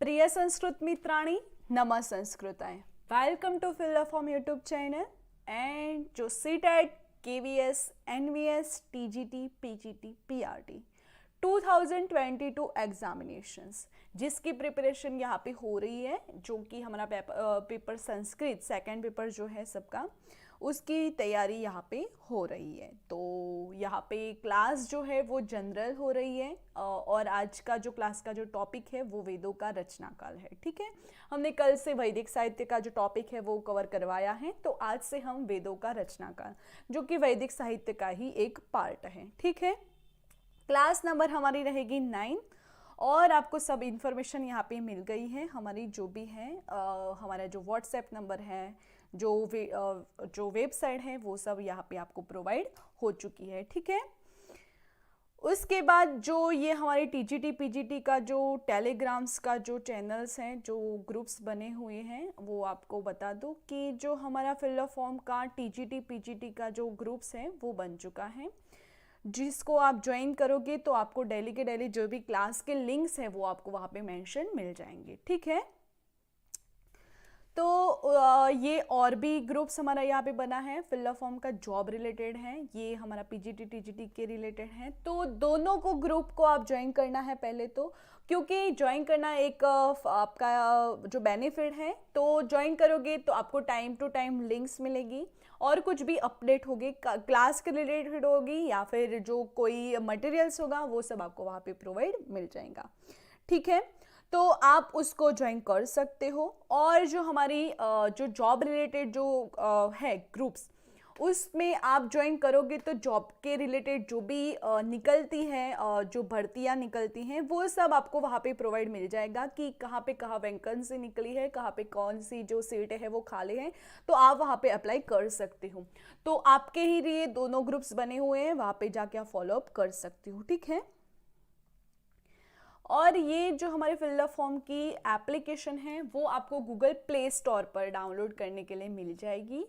प्रिय संस्कृत मित्राणी, नमः संस्कृताय। Welcome to fill form YouTube channel and जो CTET KVS NVS TGT PGT PRT 2022 examinations जिसकी प्रिपरेशन यहाँ पे हो रही है, जो कि हमारा पेपर संस्कृत सेकंड पेपर जो है सबका, उसकी तैयारी यहाँ पे हो रही है। तो यहाँ पे क्लास जो है वो जनरल हो रही है और आज का जो क्लास का जो टॉपिक है वो वेदों का रचना काल है। ठीक है, हमने कल से वैदिक साहित्य का जो टॉपिक है वो कवर करवाया है, तो आज से हम वेदों का रचना काल, जो कि वैदिक साहित्य का ही एक पार्ट है। ठीक है, क्लास नंबर हमारी रहेगी 9 और आपको सब इन्फॉर्मेशन यहाँ पे मिल गई है। हमारी जो भी है हमारा जो व्हाट्सएप नंबर है, जो वेबसाइट है, वो सब यहाँ पे आपको प्रोवाइड हो चुकी है। ठीक है, उसके बाद जो ये हमारे TGT PGT का जो टेलीग्राम्स का जो चैनल्स हैं, जो ग्रुप्स बने हुए हैं, वो आपको बता दूं कि जो हमारा फिल फॉर्म का TGT PGT का जो ग्रुप्स है वो बन चुका है, जिसको आप ज्वाइन करोगे तो आपको डेली के डेली जो भी क्लास के लिंक्स हैं वो आपको वहाँ पे मेंशन मिल जाएंगे। ठीक है, तो ये और भी ग्रुप्स हमारा यहाँ पे बना है, फिल फॉर्म का जॉब रिलेटेड है, ये हमारा PGT TGT के रिलेटेड है। तो दोनों को ग्रुप को आप ज्वाइन करना है पहले तो, क्योंकि ज्वाइन करना एक आपका जो बेनिफिट है। तो ज्वाइन करोगे तो आपको टाइम टू टाइम लिंक्स मिलेगी और कुछ भी अपडेट होगी क्लास के रिलेटेड होगी या फिर जो कोई मटेरियल्स होगा वो सब आपको वहाँ पे प्रोवाइड मिल जाएगा। ठीक है, तो आप उसको ज्वाइन कर सकते हो। और जो हमारी जो जॉब रिलेटेड जो है ग्रुप्स, उसमें आप ज्वाइन करोगे तो जॉब के रिलेटेड जो भी निकलती है, जो भर्तियां निकलती हैं, वो सब आपको वहाँ पे प्रोवाइड मिल जाएगा कि कहाँ पे वैकेंसी निकली है, कहाँ पे कौन सी जो सीटें हैं वो खाली हैं, तो आप वहाँ पे अप्लाई कर सकते हो। तो आपके ही लिए दोनों ग्रुप्स बने हुए हैं, वहाँ पे जाके आप फॉलोअप कर सकते हो। ठीक है, और ये जो हमारे फिल फॉर्म की एप्लीकेशन है वो आपको गूगल प्ले स्टोर पर डाउनलोड करने के लिए मिल जाएगी।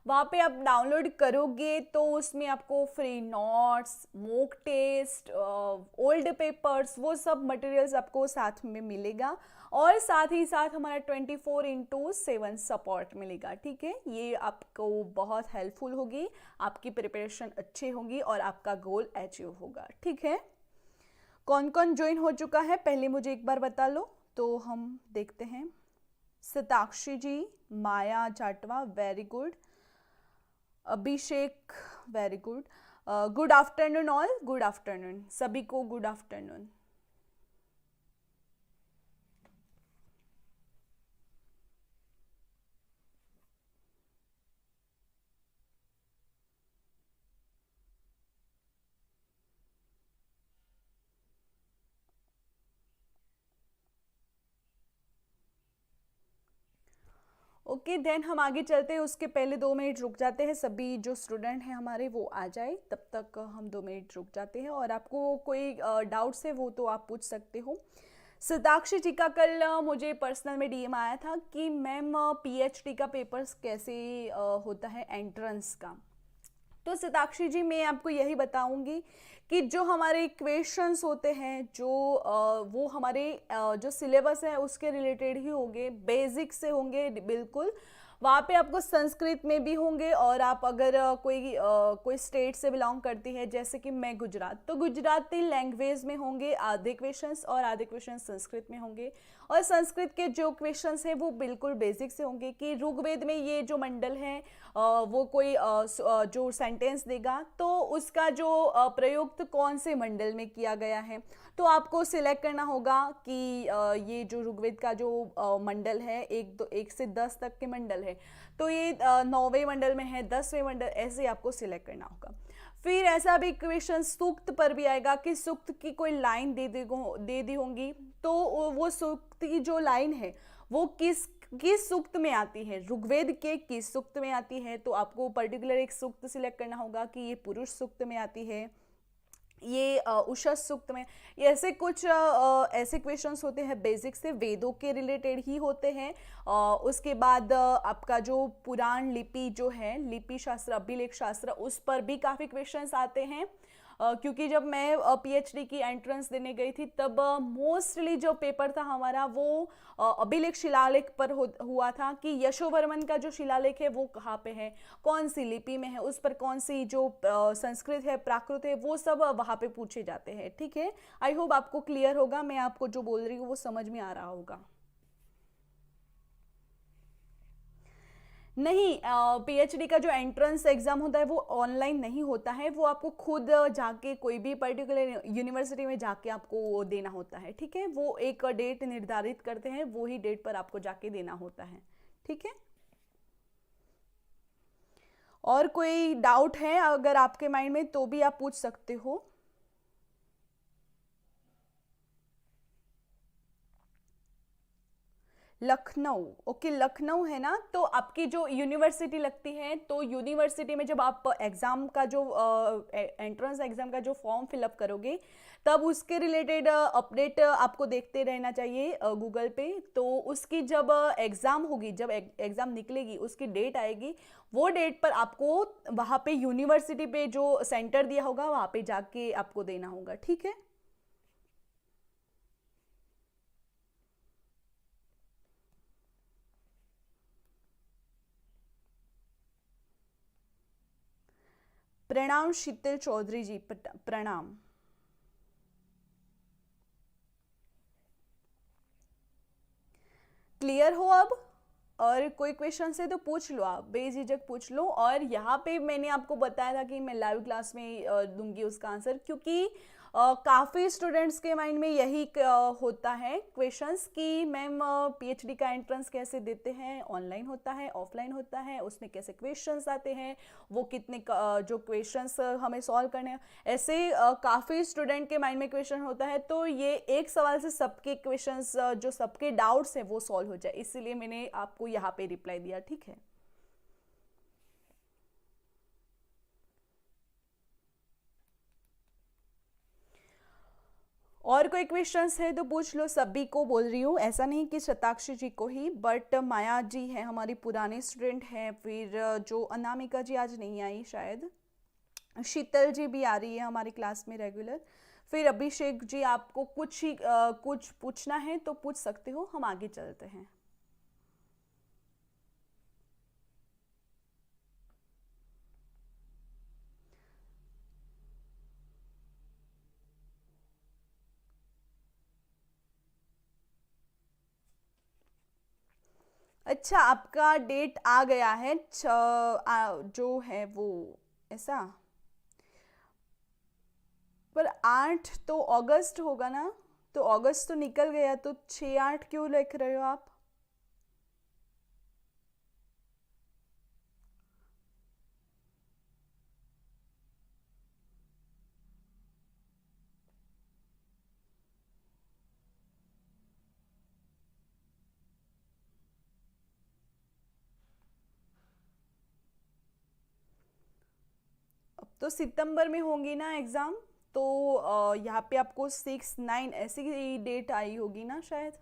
वहाँ पे आप डाउनलोड करोगे तो उसमें आपको free notes, mock test, old papers, वो सब मटेरियल्स आपको साथ में मिलेगा और साथ ही साथ हमारा 24/7 सपोर्ट मिलेगा। ठीक है, ये आपको बहुत हेल्पफुल होगी, आपकी प्रिपरेशन अच्छी होगी और आपका गोल अचीव होगा। ठीक है, कौन कौन ज्वाइन हो चुका है पहले मुझे एक बार बता लो तो हम देखते हैं। Satakshi ji, Maya Jatava, very good. Abhishek, very good. Good afternoon all, good afternoon सभी को, गुड आफ्टरनून। ओके, देन हम आगे चलते हैं। उसके पहले 2 मिनट रुक जाते हैं, सभी जो स्टूडेंट हैं हमारे वो आ जाए, तब तक हम 2 मिनट रुक जाते हैं। और आपको कोई डाउट्स है वो तो आप पूछ सकते हो। सताक्षी जी का कल मुझे पर्सनल में DM आया था कि मैम PhD का पेपर्स कैसे होता है एंट्रेंस का। तो सताक्षी जी, मैं आपको यही बताऊंगी कि जो हमारे क्वेश्चंस होते हैं वो हमारे जो सिलेबस है उसके रिलेटेड ही होंगे, बेसिक से होंगे बिल्कुल। वहाँ पे आपको संस्कृत में भी होंगे और आप अगर कोई स्टेट से बिलोंग करती है, जैसे कि मैं गुजरात, तो गुजराती लैंग्वेज में होंगे आधे क्वेश्चंस और आधे क्वेश्चंस संस्कृत में होंगे। और संस्कृत के जो क्वेश्चंस हैं वो बिल्कुल बेसिक से होंगे कि ऋग्वेद में ये जो मंडल है वो कोई जो सेंटेंस देगा तो उसका जो प्रयुक्त कौन से मंडल में किया गया है, तो आपको सिलेक्ट करना होगा कि ये जो ऋग्वेद का जो मंडल है, 1 से 10 तक के मंडल है, तो ये 9वें मंडल में है, 10वें मंडल, ऐसे आपको सिलेक्ट करना होगा। फिर ऐसा भी क्वेश्चन सूक्त पर भी आएगा कि सूक्त की कोई लाइन दे दी होंगी, तो वो सूक्त की जो लाइन है वो किस सूक्त में आती है, ऋग्वेद के किस सूक्त में आती है, तो आपको पर्टिकुलर एक सूक्त सिलेक्ट करना होगा कि ये पुरुष सूक्त में आती है, ये उषस सूक्त में। ऐसे कुछ ऐसे क्वेश्चंस होते हैं बेसिक से, वेदों के रिलेटेड ही होते हैं। उसके बाद आपका जो पुराण लिपि जो है, लिपि शास्त्र, अभिलेख शास्त्र, उस पर भी काफ़ी क्वेश्चंस आते हैं। क्योंकि जब मैं पीएचडी की एंट्रेंस देने गई थी तब मोस्टली जो पेपर था हमारा वो अभिलेख शिलालेख पर हुआ था कि यशोवर्मन का जो शिलालेख है वो कहाँ पे है, कौन सी लिपि में है, उस पर कौन सी जो संस्कृत है, प्राकृत है, वो सब वहाँ पे पूछे जाते हैं। ठीक है, आई होप आपको क्लियर होगा, मैं आपको जो बोल रही हूँ वो समझ में आ रहा होगा। नहीं, पीएचडी का जो एंट्रेंस एग्जाम होता है वो ऑनलाइन नहीं होता है, वो आपको खुद जाके कोई भी पर्टिकुलर यूनिवर्सिटी में जाके आपको वो देना होता है। ठीक है, वो एक डेट निर्धारित करते हैं, वो ही डेट पर आपको जाके देना होता है। ठीक है, और कोई डाउट है अगर आपके माइंड में तो भी आप पूछ सकते हो। लखनऊ, ओके, लखनऊ है ना, तो आपकी जो यूनिवर्सिटी लगती है, तो यूनिवर्सिटी में जब आप एग्ज़ाम का जो एंट्रेंस एग्ज़ाम का जो फॉर्म फिलअप करोगे तब उसके रिलेटेड अपडेट आपको देखते रहना चाहिए गूगल पे। तो उसकी जब एग्ज़ाम होगी, जब एग्ज़ाम निकलेगी, उसकी डेट आएगी, वो डेट पर आपको वहाँ पे यूनिवर्सिटी पे जो सेंटर दिया होगा वहाँ पे जाके आपको देना होगा। ठीक है, प्रणाम शीतल चौधरी जी, प्रणाम। क्लियर हो अब? और कोई क्वेश्चन है तो पूछ लो, आप बेझिझक पूछ लो। और यहाँ पे मैंने आपको बताया था कि मैं लाइव क्लास में दूंगी उसका आंसर, क्योंकि काफ़ी स्टूडेंट्स के माइंड में यही होता है क्वेश्चंस कि मैम पीएचडी का एंट्रेंस कैसे देते हैं, ऑनलाइन होता है, ऑफलाइन होता है, उसमें कैसे क्वेश्चंस आते हैं, वो कितने जो क्वेश्चंस हमें सॉल्व करने हैं, ऐसे काफ़ी स्टूडेंट के माइंड में क्वेश्चन होता है। तो ये एक सवाल से सबके क्वेश्चंस जो सबके डाउट्स हैं वो सॉल्व हो जाए, इसीलिए मैंने आपको यहाँ पे रिप्लाई दिया। ठीक है, और कोई क्वेश्चंस है तो पूछ लो, सभी को बोल रही हूँ, ऐसा नहीं कि शताक्षी जी को ही, बट माया जी है हमारी पुरानी स्टूडेंट है, फिर जो अनामिका जी आज नहीं आई शायद, शीतल जी भी आ रही है हमारी क्लास में रेगुलर, फिर अभिषेक जी, आपको कुछ ही कुछ पूछना है तो पूछ सकते हो, हम आगे चलते हैं। अच्छा, आपका डेट आ गया है जो है वो, ऐसा, पर 8 तो अगस्त होगा ना, तो अगस्त तो निकल गया, तो 6-8 क्यों लिख रहे हो आप? अब तो सितंबर में होंगी ना एग्ज़ाम, तो यहाँ पे आपको 6-9 ऐसी डेट आई होगी ना शायद।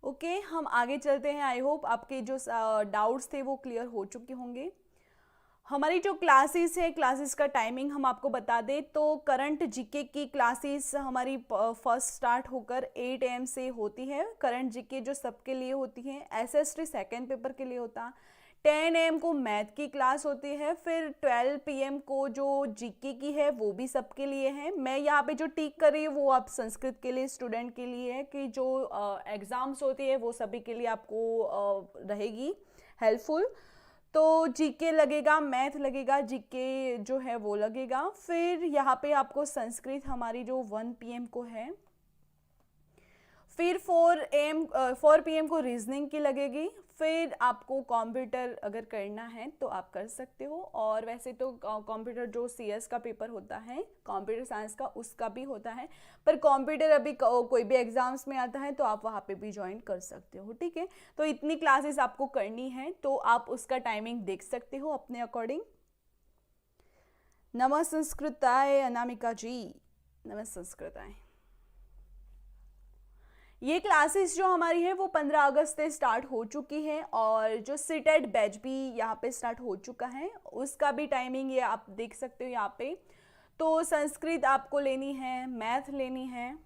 ओके, हम आगे चलते हैं, आई होप आपके जो डाउट्स थे वो क्लियर हो चुके होंगे। हमारी जो क्लासेस है, क्लासेस का टाइमिंग हम आपको बता दें तो करंट जीके की क्लासेस हमारी फर्स्ट स्टार्ट होकर 8 AM से होती है। करंट जीके जो सबके लिए होती है, एसएसटी सेकेंड पेपर के लिए होता है। 10 AM को मैथ की क्लास होती है, फिर 12 PM को जो जीके की है वो भी सबके लिए है। मैं यहाँ पे जो टिक कर रही हूँ वो आप संस्कृत के लिए स्टूडेंट के लिए है, कि जो एग्ज़ाम्स होती है वो सभी के लिए आपको रहेगी हेल्पफुल। तो जीके लगेगा, मैथ लगेगा, जीके जो है वो लगेगा। फिर यहाँ पे आपको संस्कृत हमारी जो 1 PM को है, फिर 4 PM को रीजनिंग की लगेगी। फिर आपको कंप्यूटर अगर करना है तो आप कर सकते हो, और वैसे तो कंप्यूटर जो CS का पेपर होता है कंप्यूटर साइंस का, उसका भी होता है, पर कंप्यूटर अभी कोई भी एग्जाम्स में आता है तो आप वहाँ पे भी ज्वाइन कर सकते हो। ठीक है, तो इतनी क्लासेस आपको करनी है, तो आप उसका टाइमिंग देख सकते हो अपने अकॉर्डिंग। नमः संस्कृताय अनामिका जी, नमः संस्कृताय। ये क्लासेस जो हमारी है वो 15 अगस्त से स्टार्ट हो चुकी है, और जो सीटेट बैच भी यहाँ पे स्टार्ट हो चुका है उसका भी टाइमिंग ये आप देख सकते हो यहाँ पे। तो संस्कृत आपको लेनी है, मैथ लेनी है,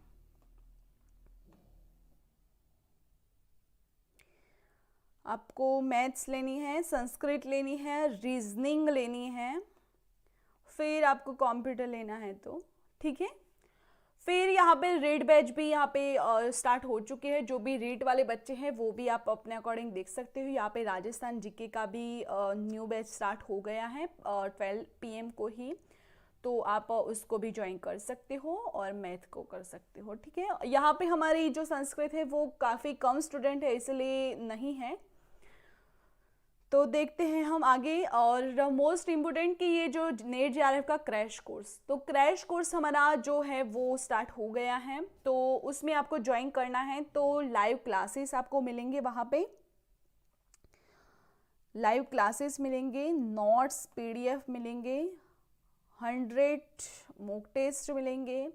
आपको मैथ्स लेनी है, संस्कृत लेनी है, रीजनिंग लेनी है, फिर आपको कंप्यूटर लेना है, तो ठीक है। फिर यहाँ पे रीड बैच भी यहाँ पे स्टार्ट हो चुके हैं। जो भी रीड वाले बच्चे हैं वो भी आप अपने अकॉर्डिंग देख सकते हो। यहाँ पे राजस्थान जीके का भी न्यू बैच स्टार्ट हो गया है 12 PM को ही, तो आप उसको भी ज्वाइन कर सकते हो और मैथ को कर सकते हो। ठीक है, यहाँ पे हमारी जो संस्कृत है वो काफ़ी कम स्टूडेंट है इसलिए नहीं है। तो देखते हैं हम आगे। और मोस्ट इम्पोर्टेंट कि ये जो नेट JRF का क्रैश कोर्स, तो क्रैश कोर्स हमारा जो है वो स्टार्ट हो गया है, तो उसमें आपको ज्वाइन करना है। तो लाइव क्लासेस आपको मिलेंगे वहाँ पे, लाइव क्लासेस मिलेंगे, नोट्स PDF मिलेंगे, 100 मॉक टेस्ट मिलेंगे,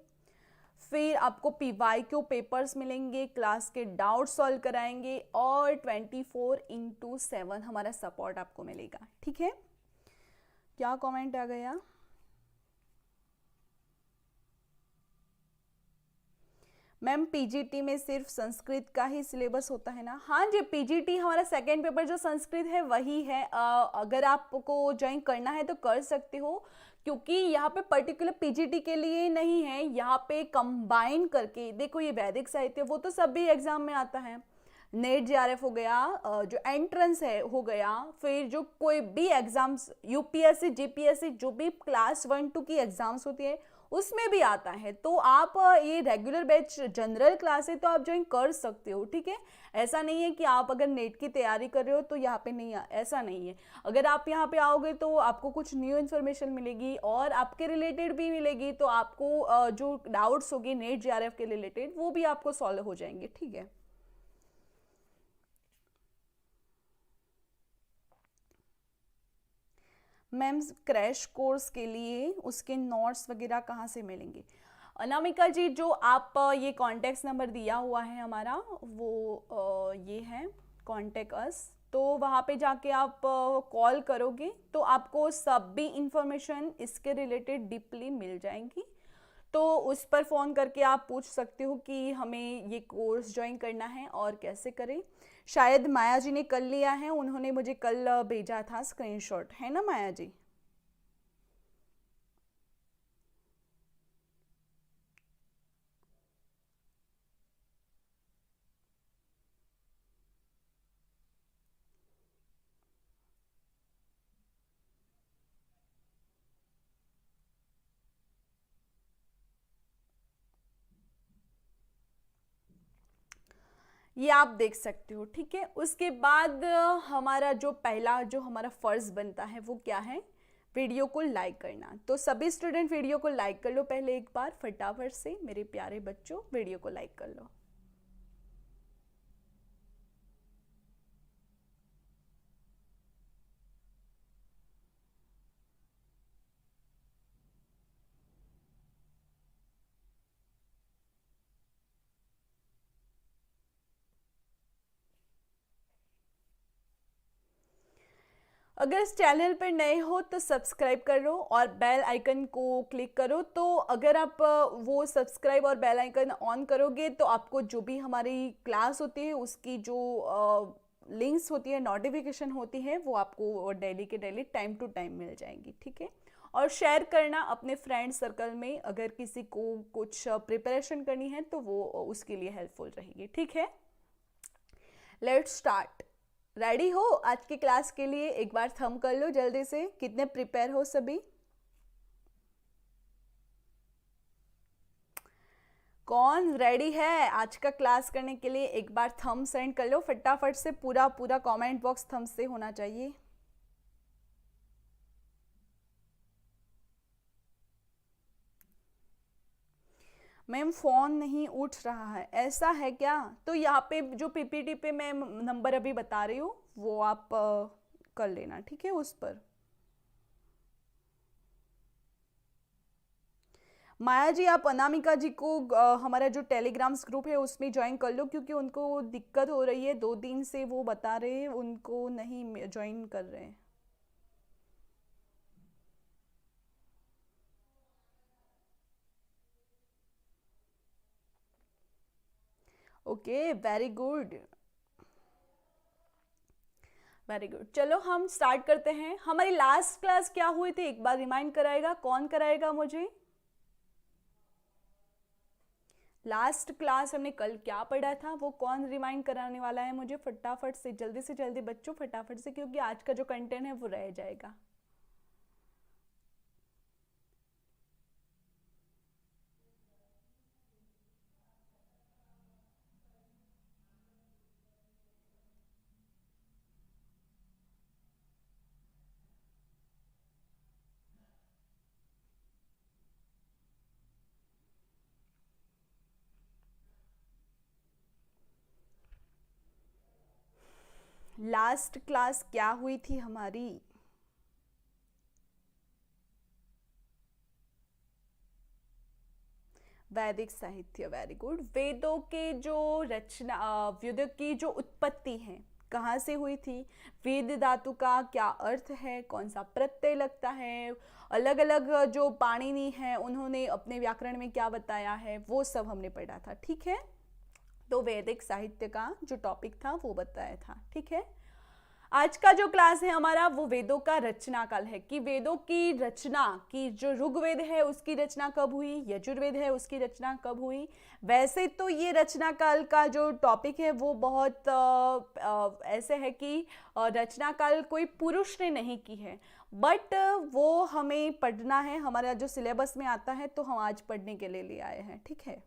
फिर आपको PYQ पेपर्स मिलेंगे, क्लास के डाउट सॉल्व कराएंगे, और 24/7 हमारा सपोर्ट आपको मिलेगा। ठीक है, क्या कमेंट आ गया? मैम PGT में सिर्फ संस्कृत का ही सिलेबस होता है ना? हाँ जी, PGT हमारा सेकेंड पेपर जो संस्कृत है वही है। अगर आपको ज्वाइन करना है तो कर सकते हो, क्योंकि यहाँ पे पर्टिकुलर PGT के लिए नहीं है, यहाँ पे कंबाइन करके देखो। ये वैदिक साहित्य वो तो सभी एग्जाम में आता है, नेट JRF हो गया, जो एंट्रेंस है हो गया, फिर जो कोई भी एग्जाम्स UPSC GPSC जो भी क्लास 1-2 की एग्जाम्स होती है उसमें भी आता है। तो आप ये रेगुलर बैच जनरल क्लास है तो आप ज्वाइन कर सकते हो। ठीक है, ऐसा नहीं है कि आप अगर नेट की तैयारी कर रहे हो तो यहाँ पे नहीं, ऐसा नहीं है। अगर आप यहाँ पे आओगे तो आपको कुछ न्यू इन्फॉर्मेशन मिलेगी और आपके रिलेटेड भी मिलेगी, तो आपको जो डाउट्स होगी नेट JRF के रिलेटेड वो भी आपको सॉल्व हो जाएंगे। ठीक है, मैम क्रैश कोर्स के लिए उसके नोट्स वगैरह कहाँ से मिलेंगे? अनामिका जी, जो आप ये कॉन्टेक्ट नंबर दिया हुआ है हमारा वो ये है कॉन्टेक्ट अस, तो वहाँ पे जाके आप कॉल करोगे तो आपको सब भी इंफॉर्मेशन इसके रिलेटेड डीपली मिल जाएंगी। तो उस पर फ़ोन करके आप पूछ सकते हो कि हमें ये कोर्स ज्वाइन करना है और कैसे करें। शायद माया जी ने कल लिया है, उन्होंने मुझे कल भेजा था स्क्रीनशॉट, है ना माया जी? ये आप देख सकते हो। ठीक है, उसके बाद हमारा जो पहला जो हमारा फ़र्ज़ बनता है वो क्या है? वीडियो को लाइक करना। तो सभी स्टूडेंट वीडियो को लाइक कर लो पहले एक बार फटाफट से, मेरे प्यारे बच्चों वीडियो को लाइक कर लो। अगर इस चैनल पर नए हो तो सब्सक्राइब कर लो और बेल आइकन को क्लिक करो। तो अगर आप वो सब्सक्राइब और बेल आइकन ऑन करोगे तो आपको जो भी हमारी क्लास होती है उसकी जो लिंक्स होती है, नोटिफिकेशन होती है, वो आपको डेली के डेली टाइम टू टाइम मिल जाएंगी। ठीक है, और शेयर करना अपने फ्रेंड सर्कल में, अगर किसी को कुछ प्रिपरेशन करनी है तो वो उसके लिए हेल्पफुल रहेगी। ठीक है, लेट्स स्टार्ट। रेडी हो आज की क्लास के लिए? एक बार थम कर लो जल्दी से, कितने प्रिपेयर हो सभी? कौन रेडी है आज का क्लास करने के लिए? एक बार थंब सेंड कर लो फटाफट से, पूरा पूरा कमेंट बॉक्स थंब से होना चाहिए। मैम फोन नहीं उठ रहा है, ऐसा है क्या? तो यहाँ पे जो पीपीटी पे मैं नंबर अभी बता रही हूँ वो आप कर लेना, ठीक है? उस पर माया जी, आप अनामिका जी को हमारा जो टेलीग्राम्स ग्रुप है उसमें ज्वाइन कर लो, क्योंकि उनको दिक्कत हो रही है, 2 दिन से वो बता रहे हैं उनको नहीं ज्वाइन कर रहे हैं। Okay, very good, very good. चलो हम स्टार्ट करते हैं। हमारी लास्ट क्लास क्या हुई थी, एक बार रिमाइंड कराएगा? कौन कराएगा मुझे? लास्ट क्लास हमने कल क्या पढ़ा था, वो कौन रिमाइंड कराने वाला है मुझे? फटाफट से जल्दी बच्चों, फटाफट से, क्योंकि आज का जो कंटेंट है वो रह जाएगा। लास्ट क्लास क्या हुई थी हमारी? वैदिक साहित्य, वेरी गुड। वेदों के जो रचना, वेदों की जो उत्पत्ति है कहाँ से हुई थी? वेद धातु का क्या अर्थ है, कौन सा प्रत्यय लगता है, अलग अलग जो पाणिनि है उन्होंने अपने व्याकरण में क्या बताया है, वो सब हमने पढ़ा था, ठीक है? तो वैदिक साहित्य का जो टॉपिक था वो बताया था, ठीक है? आज का जो क्लास है हमारा वो वेदों का रचना काल है, कि वेदों की रचना की, जो ऋग्वेद है उसकी रचना कब हुई, यजुर्वेद है उसकी रचना कब हुई। वैसे तो ये रचना काल का जो टॉपिक है वो बहुत ऐसे है कि रचना काल कोई पुरुष ने नहीं की है, बट वो हमें पढ़ना है, हमारा जो सिलेबस में आता है, तो हम आज पढ़ने के लिए आए हैं, ठीक है?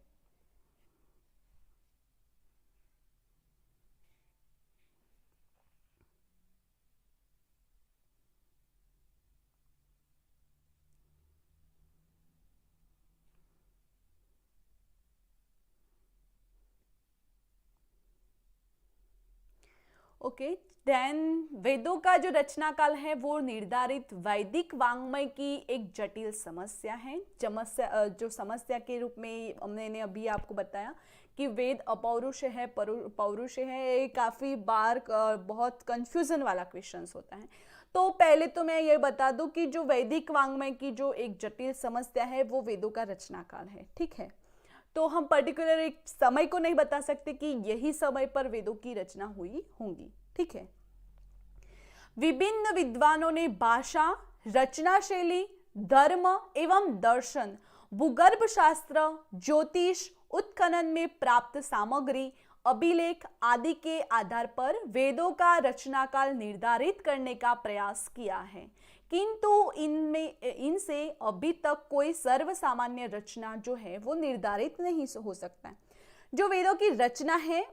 ओके, देन वेदों का जो रचना काल है वो निर्धारित वैदिक वांग्मय की एक जटिल समस्या है। जो समस्या के रूप में मैंने अभी आपको बताया कि वेद अपौरुष है पौरुष है, ये काफ़ी बार बहुत कंफ्यूजन वाला क्वेश्चंस होता है। तो पहले तो मैं ये बता दूं कि जो वैदिक वांग्मय की जो एक जटिल समस्या है वो वेदों का रचना काल है, ठीक है? तो हम पर्टिकुलर एक समय को नहीं बता सकते कि यही समय पर वेदों की रचना हुई होंगी, ठीक है? विभिन्न विद्वानों ने भाषा, रचना शैली, धर्म एवं दर्शन, भूगर्भ शास्त्र, ज्योतिष, उत्खनन में प्राप्त सामग्री, अभिलेख आदि के आधार पर वेदों का रचना काल निर्धारित करने का प्रयास किया है, किंतु इनसे अभी तक कोई सर्वसामान्य रचना जो है वो निर्धारित नहीं हो सकता है। जो वेदों की रचना है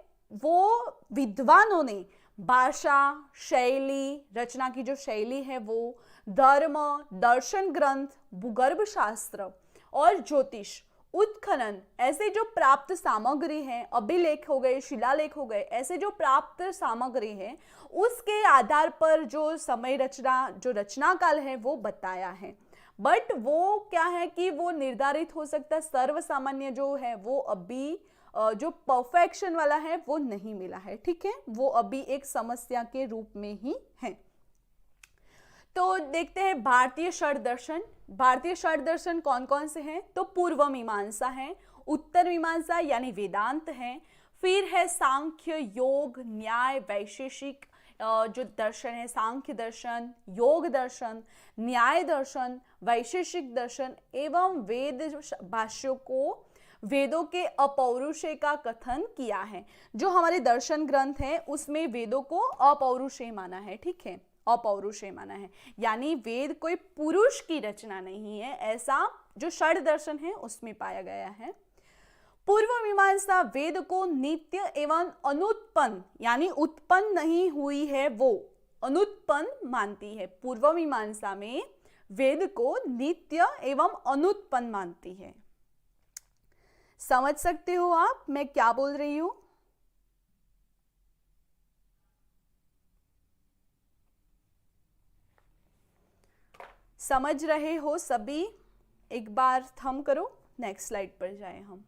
वो विद्वानों ने भाषा, शैली, रचना की जो शैली है वो, धर्म, दर्शन ग्रंथ, भूगर्भ शास्त्र और ज्योतिष, उत्खनन, ऐसे जो प्राप्त सामग्री है, अभिलेख हो गए, शिलालेख हो गए, ऐसे जो प्राप्त सामग्री है उसके आधार पर जो समय रचना, जो रचना काल है वो बताया है। बट वो क्या है कि वो निर्धारित हो सकता है, सर्वसामान्य जो है वो अभी जो परफेक्शन वाला है वो नहीं मिला है, ठीक है? वो अभी एक समस्या के रूप में ही है। तो देखते हैं भारतीय षड दर्शन। भारतीय षड दर्शन कौन कौन से हैं? तो पूर्व मीमांसा है, उत्तर मीमांसा यानी वेदांत है, फिर है सांख्य, योग, न्याय, वैशेषिक जो दर्शन है, सांख्य दर्शन, योग दर्शन, न्याय दर्शन, वैशेषिक दर्शन एवं वेद भाष्यों को वेदों के अपौरुषेय का कथन किया है। जो हमारे दर्शन ग्रंथ है उसमें वेदों को अपौरुषेय माना है, ठीक है? अपौरुषेय माना है, यानी वेद कोई पुरुष की रचना नहीं है, ऐसा जो षड दर्शन है उसमें पाया गया है। पूर्व मीमांसा वेद को नित्य एवं अनुत्पन्न यानी उत्पन्न नहीं हुई है वो अनुत्पन्न मानती है। पूर्व मीमांसा में वेद को नित्य एवं अनुत्पन्न मानती है। समझ सकते हो आप मैं क्या बोल रही हूं? समझ रहे हो सभी? एक बार थंब करो, नेक्स्ट स्लाइड पर जाएं हम।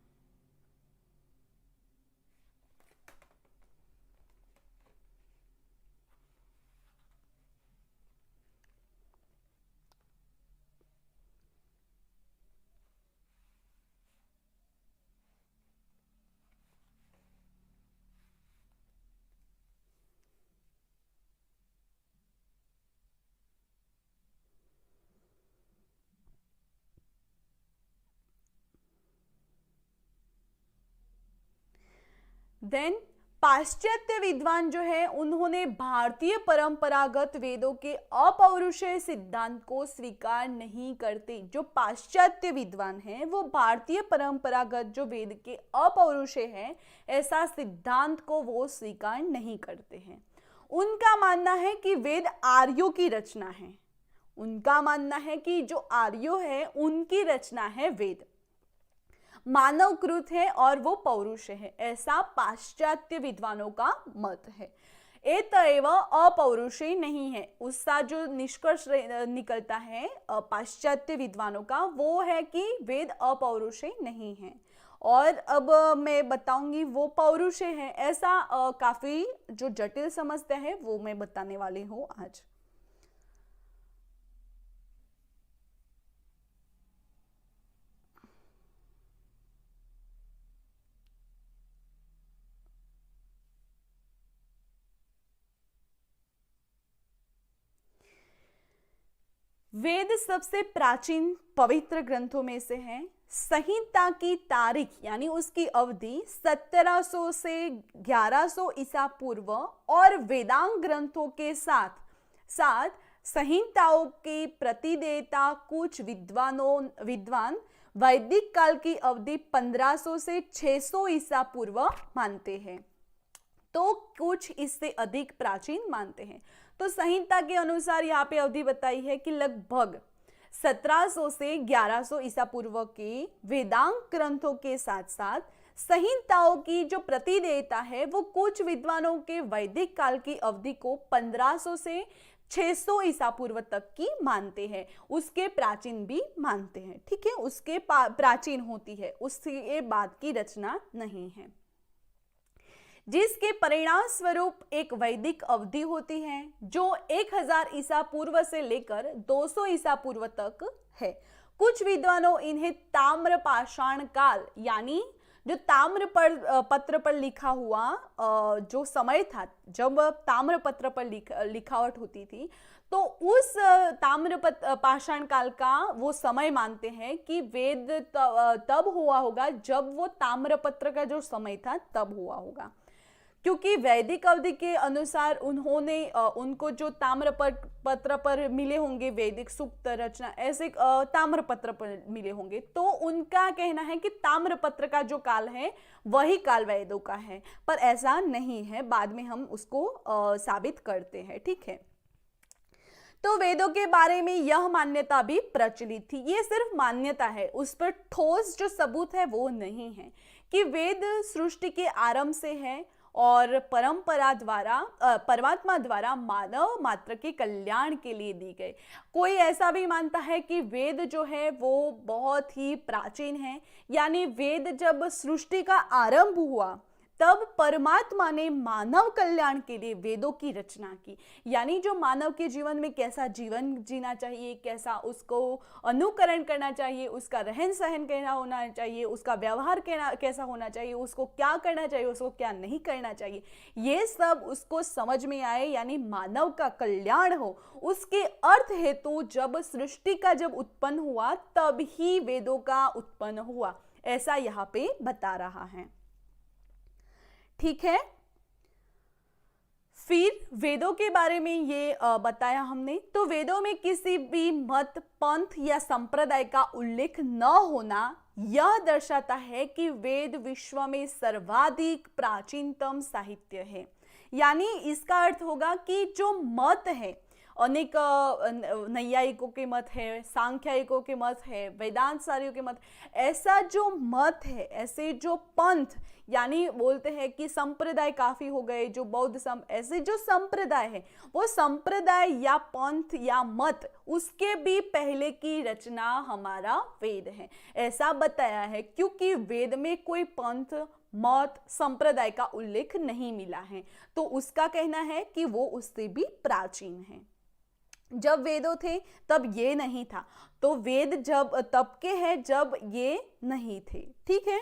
देन पाश्चात्य विद्वान जो है उन्होंने भारतीय परंपरागत वेदों के अपौरुषेय सिद्धांत को स्वीकार नहीं करते। जो पाश्चात्य विद्वान हैं वो भारतीय परंपरागत जो वेद के अपौरुषेय है ऐसा सिद्धांत को वो स्वीकार नहीं करते हैं। उनका मानना है कि वेद आर्यों की रचना है। उनका मानना है कि जो आर्यों है उनकी रचना है वेद, मानवकृत है और वो पौरुष है, ऐसा पाश्चात्य विद्वानों का मत है। एतएव अपौरुषेय नहीं है, उसका जो निष्कर्ष निकलता है पाश्चात्य विद्वानों का वो है कि वेद अपौरुषेय नहीं है। और अब मैं बताऊंगी वो पौरुषेय है, ऐसा काफी जो जटिल समस्या है वो मैं बताने वाली हूं आज। वेद सबसे प्राचीन पवित्र ग्रंथों में से है। संहिता की तारीख यानी उसकी अवधि 1700 से 1100 ईसा पूर्व और वेदांग ग्रंथों के साथ साथ संहिताओं की प्रतिदेयता कुछ विद्वान वैदिक काल की अवधि 1500 से 600 ईसा पूर्व मानते हैं, तो कुछ इससे अधिक प्राचीन मानते हैं। तो संहिता के अनुसार यहाँ पे अवधि बताई है कि लगभग 1700 से 1100 ईसा पूर्व के वेदांग ग्रंथों के साथ साथ संहिताओं की जो प्रतिदेयता है वो कुछ विद्वानों के वैदिक काल की अवधि को 1500 से 600 ईसा पूर्व तक की मानते हैं, उसके प्राचीन भी मानते हैं। ठीक है, उसके प्राचीन होती है, उसके बाद की रचना नहीं है, जिसके परिणाम स्वरूप एक वैदिक अवधि होती है जो 1000 ईसा पूर्व से लेकर 200 ईसा पूर्व तक है। कुछ विद्वानों इन्हें ताम्र पाषाण काल यानी जो ताम्र पत्र पर लिखा हुआ जो समय था जब ताम्र पत्र पर लिखावट होती थी, तो उस ताम्र पाषाण काल का वो समय मानते हैं कि वेद तब हुआ होगा जब वो ताम्र पत्र का जो समय था तब हुआ होगा, क्योंकि वैदिक अवधि के अनुसार उन्होंने उनको जो ताम्र पत्र पर मिले होंगे वैदिक सूक्त रचना ऐसे ताम्र पत्र पर मिले होंगे, तो उनका कहना है कि ताम्र पत्र का जो काल है वही काल वेदों का है, पर ऐसा नहीं है, बाद में हम उसको साबित करते हैं। ठीक है, तो वेदों के बारे में यह मान्यता भी प्रचलित थी। ये सिर्फ मान्यता है, उस पर ठोस जो सबूत है वो नहीं है कि वेद सृष्टि के आरंभ से है और परमात्मा द्वारा मानव मात्र के कल्याण के लिए दी गई। कोई ऐसा भी मानता है कि वेद जो है वो बहुत ही प्राचीन है, यानी वेद जब सृष्टि का आरंभ हुआ तब परमात्मा ने मानव कल्याण के लिए वेदों की रचना की, यानी जो मानव के जीवन में कैसा जीवन जीना चाहिए, कैसा उसको अनुकरण करना चाहिए, उसका रहन सहन कैसा होना चाहिए, उसका व्यवहार कैसा होना चाहिए, उसको क्या करना चाहिए, उसको क्या नहीं करना चाहिए, ये सब उसको समझ में आए, यानी मानव का कल्याण हो, उसके अर्थ हेतु जब सृष्टि का जब उत्पन्न हुआ तब ही वेदों का उत्पन्न हुआ, ऐसा यहाँ पे बता रहा है। ठीक है, फिर वेदों के बारे में ये बताया हमने। तो वेदों में किसी भी मत, पंथ या संप्रदाय का उल्लेख न होना यह दर्शाता है कि वेद विश्व में सर्वाधिक प्राचीनतम साहित्य है। यानी इसका अर्थ होगा कि जो मत है, अनेक नैयायिकों के मत है, सांख्यायिकों के मत है, वेदांतसारियों के मत, ऐसा जो मत है, ऐसे जो पंथ, यानी बोलते हैं कि संप्रदाय काफी हो गए, जो बौद्ध ऐसे जो संप्रदाय है, वो संप्रदाय या पंथ या मत, उसके भी पहले की रचना हमारा वेद है, ऐसा बताया है। क्योंकि वेद में कोई पंथ, मत, संप्रदाय का उल्लेख नहीं मिला है, तो उसका कहना है कि वो उससे भी प्राचीन है। जब वेदों थे तब ये नहीं था, तो वेद जब तब के हैं जब ये नहीं थे। ठीक है,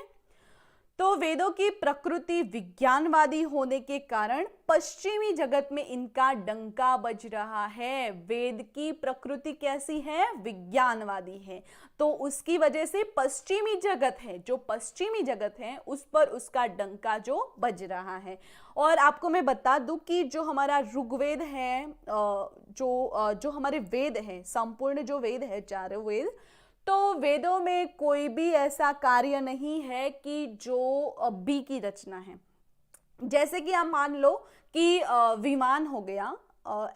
तो वेदों की प्रकृति विज्ञानवादी होने के कारण पश्चिमी जगत में इनका डंका बज रहा है। वेद की प्रकृति कैसी है? विज्ञानवादी है, तो उसकी वजह से पश्चिमी जगत है, जो पश्चिमी जगत है उस पर उसका डंका जो बज रहा है। और आपको मैं बता दूं कि जो हमारा ऋग्वेद है, जो हमारे वेद है, संपूर्ण जो वेद है, चारों वेद, तो वेदों में कोई भी ऐसा कार्य नहीं है कि जो बी की रचना है। जैसे कि आप मान लो कि विमान हो गया,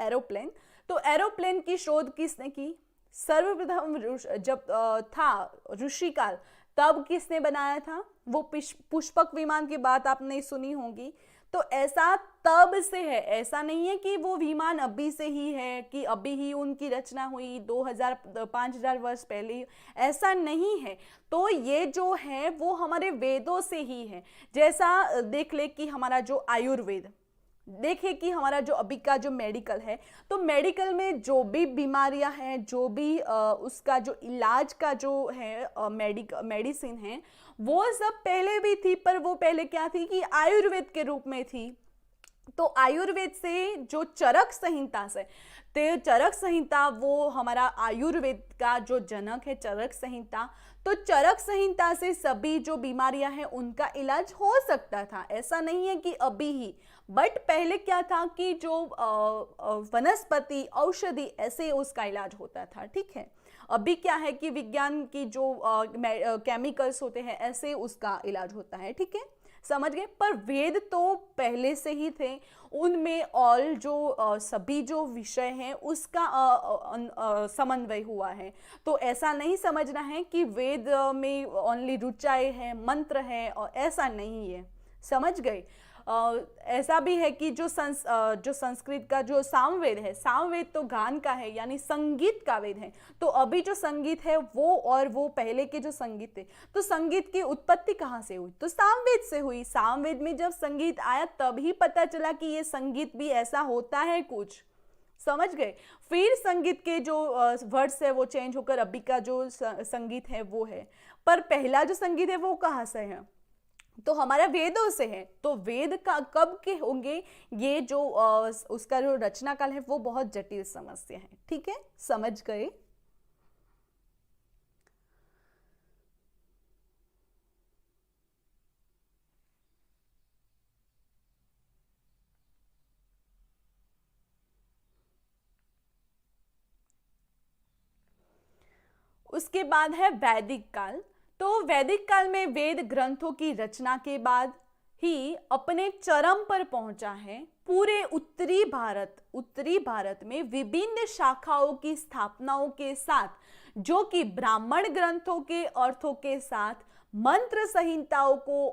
एरोप्लेन, तो एरोप्लेन की शोध किसने की? सर्वप्रथम जब था ऋषिकाल, तब किसने बनाया था? वो पुष्पक विमान की बात आपने सुनी होगी। तो ऐसा तब से है, ऐसा नहीं है कि वो विमान अभी से ही है, कि अभी ही उनकी रचना हुई 2000 5000 वर्ष पहले, ऐसा नहीं है। तो ये जो है वो हमारे वेदों से ही है। जैसा देख ले कि हमारा जो आयुर्वेद, देखे कि हमारा जो अभी का जो मेडिकल है, तो मेडिकल में जो भी बीमारियां हैं, जो भी उसका जो इलाज का जो है मेडिसिन है, वो सब पहले भी थी, पर वो पहले क्या थी कि आयुर्वेद के रूप में थी। तो आयुर्वेद से जो चरक संहिता से, तो चरक संहिता वो हमारा आयुर्वेद का जो जनक है, चरक संहिता, तो चरक संहिता से सभी जो बीमारियां हैं उनका इलाज हो सकता था, ऐसा नहीं है कि अभी ही। बट पहले क्या था कि जो वनस्पति, औषधि, ऐसे उसका इलाज होता था। ठीक है, अभी क्या है कि विज्ञान की जो केमिकल्स होते हैं, ऐसे उसका इलाज होता है। ठीक है, समझ गए। पर वेद तो पहले से ही थे, उनमें ऑल जो सभी जो विषय हैं उसका समन्वय हुआ है। तो ऐसा नहीं समझना है कि वेद में ओनली ऋचाएं है, मंत्र है, और ऐसा नहीं है, समझ गए। ऐसा भी है कि जो संस्कृत का जो सामवेद है, सामवेद तो गान का है, यानी संगीत का वेद है। तो अभी जो संगीत है वो, और वो पहले के जो संगीत थे, तो संगीत की उत्पत्ति कहाँ से हुई? तो सामवेद से हुई। सामवेद में जब संगीत आया तभी पता चला कि ये संगीत भी ऐसा होता है कुछ, समझ गए। फिर संगीत के जो वर्ड्स है वो चेंज होकर अभी का जो संगीत है वो है। पर पहला जो संगीत है वो कहाँ से है? तो हमारा वेदों से है। तो वेद का कब के होंगे, ये जो उसका जो रचना काल है वो बहुत जटिल समस्या है। ठीक है, समझ गए। उसके बाद है वैदिक काल। तो वैदिक काल में वेद ग्रंथों की रचना के बाद ही अपने चरम पर पहुंचा है। पूरे उत्तरी भारत में विभिन्न शाखाओं की स्थापनाओं के साथ, जो कि ब्राह्मण ग्रंथों के अर्थों के साथ मंत्र संहिताओं को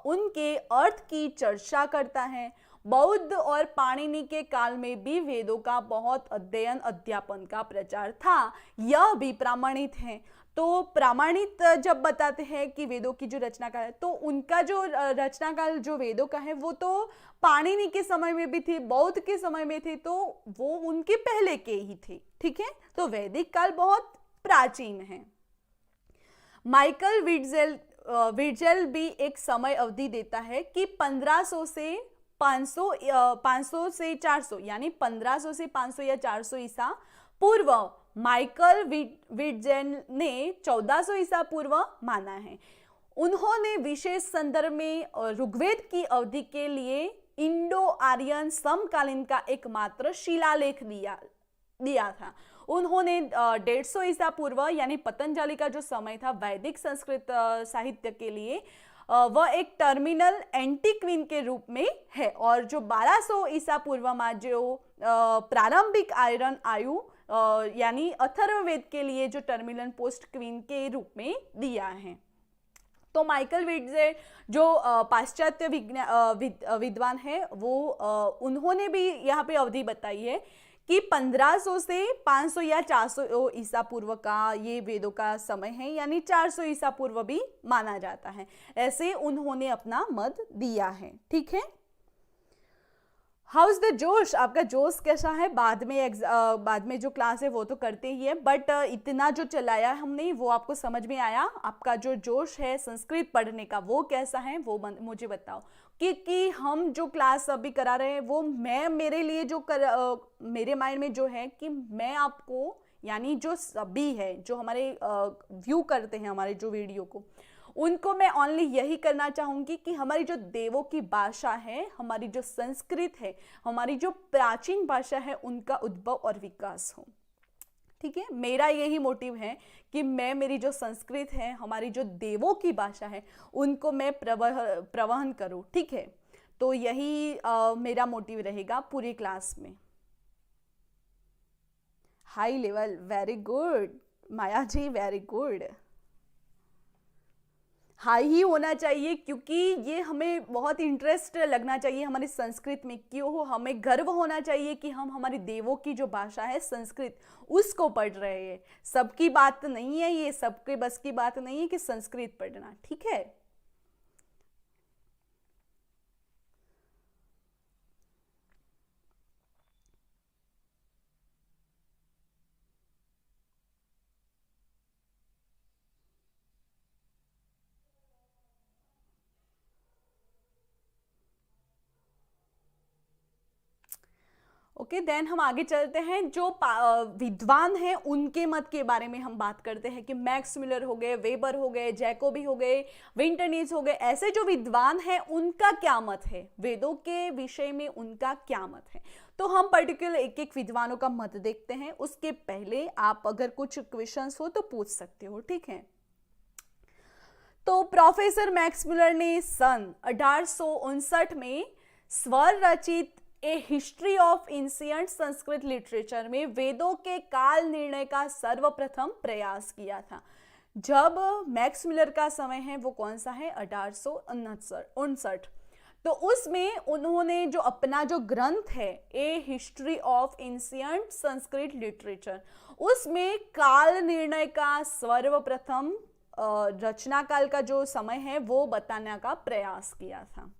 उनके अर्थ की चर्चा करता है। बौद्ध और पाणिनि के काल में भी वेदों का बहुत अध्ययन, अध्यापन का प्रचार था। यह भी प्रामाणिक है। तो प्रामाणिक जब बताते हैं कि वेदों की जो रचना काल है, तो उनका जो रचना काल जो वेदों का है वो तो पाणिनि के समय में भी थी, बौद्ध के समय में थे, तो वो उनके पहले के ही थे। ठीक है, तो वैदिक काल बहुत प्राचीन है। माइकल विट्जेल भी एक समय अवधि देता है कि 1500 से 500 से 400, यानी 1500 से 500 या 400 ईसा पूर्व माइकल विट्जेल ने 1400 ईसा पूर्व माना है। उन्होंने विशेष संदर्भ में ऋग्वेद की अवधि के लिए इंडो आर्यन समकालीन का एकमात्र शिलालेख दिया था। उन्होंने 150 ईसा पूर्व यानी पतंजलि का जो समय था वैदिक संस्कृत साहित्य के लिए, वह एक टर्मिनल एंटीक्वीन के रूप में है। और जो 1200 ईसा पूर्व में जो प्रारंभिक आयरन आयु यानी अथर्ववेद के लिए जो टर्मिनल पोस्ट क्वीन के रूप में दिया है। तो माइकल विट्जे जो पाश्चात्य विद्वान है वो उन्होंने भी यहाँ पे अवधि बताई है कि 1500 से 500 या 400 ईसा पूर्व का ये वेदों का समय है, यानी 400 ईसा पूर्व भी माना जाता है। ऐसे उन्होंने अपना मत दिया है। ठीक है, हाउस द जोश, आपका जोश कैसा है? बाद में जो क्लास है वो तो करते ही है, बट इतना जो चलाया हमने वो आपको समझ में आया? आपका जो जोश है संस्कृत पढ़ने का वो कैसा है वो मुझे बताओ। कि हम जो क्लास अभी करा रहे हैं वो मेरे लिए जो मेरे माइंड में जो है कि मैं आपको, यानी जो सभी है जो हमारे व्यू करते हैं हमारे जो वीडियो को, उनको मैं ओनली यही करना चाहूंगी कि हमारी जो देवों की भाषा है, हमारी जो संस्कृत है, हमारी जो प्राचीन भाषा है, उनका उद्भव और विकास हो। ठीक है, मेरा यही मोटिव है कि मैं मेरी जो संस्कृत है, हमारी जो देवों की भाषा है, उनको मैं प्रवहन करूं। ठीक है, तो यही मेरा मोटिव रहेगा पूरी क्लास में। हाई लेवल, वेरी गुड माया जी, वेरी गुड। हाई ही होना चाहिए क्योंकि ये हमें बहुत इंटरेस्ट लगना चाहिए हमारी संस्कृत में। क्यों? हमें गर्व होना चाहिए कि हम हमारी देवों की जो भाषा है संस्कृत, उसको पढ़ रहे हैं। सबकी बात नहीं है ये, सबके बस की बात नहीं है कि संस्कृत पढ़ना। ठीक है, ओके देन हम आगे चलते हैं। जो विद्वान हैं उनके मत के बारे में हम बात करते हैं कि मैक्स मिलर हो गए, वेबर हो गए, जैकोबी हो गए, विंटरनीज हो गए, ऐसे जो विद्वान हैं उनका क्या मत है वेदों के विषय में, उनका क्या मत है। तो हम पर्टिकुलर एक एक विद्वानों का मत देखते हैं। उसके पहले आप अगर कुछ क्वेश्चंस हो तो पूछ सकते हो। ठीक है, तो प्रोफेसर मैक्स मिलर ने सन 1859 में स्वर रचित a history of ancient Sanskrit literature में वेदों के काल निर्णय का सर्वप्रथम प्रयास किया था। जब मैक्स मिलर का समय है वो कौन सा है? 1859। तो उसमें उन्होंने जो अपना जो ग्रंथ है a history of ancient Sanskrit literature, उसमें काल निर्णय का सर्वप्रथम रचना काल का जो समय है वो बताने का प्रयास किया था।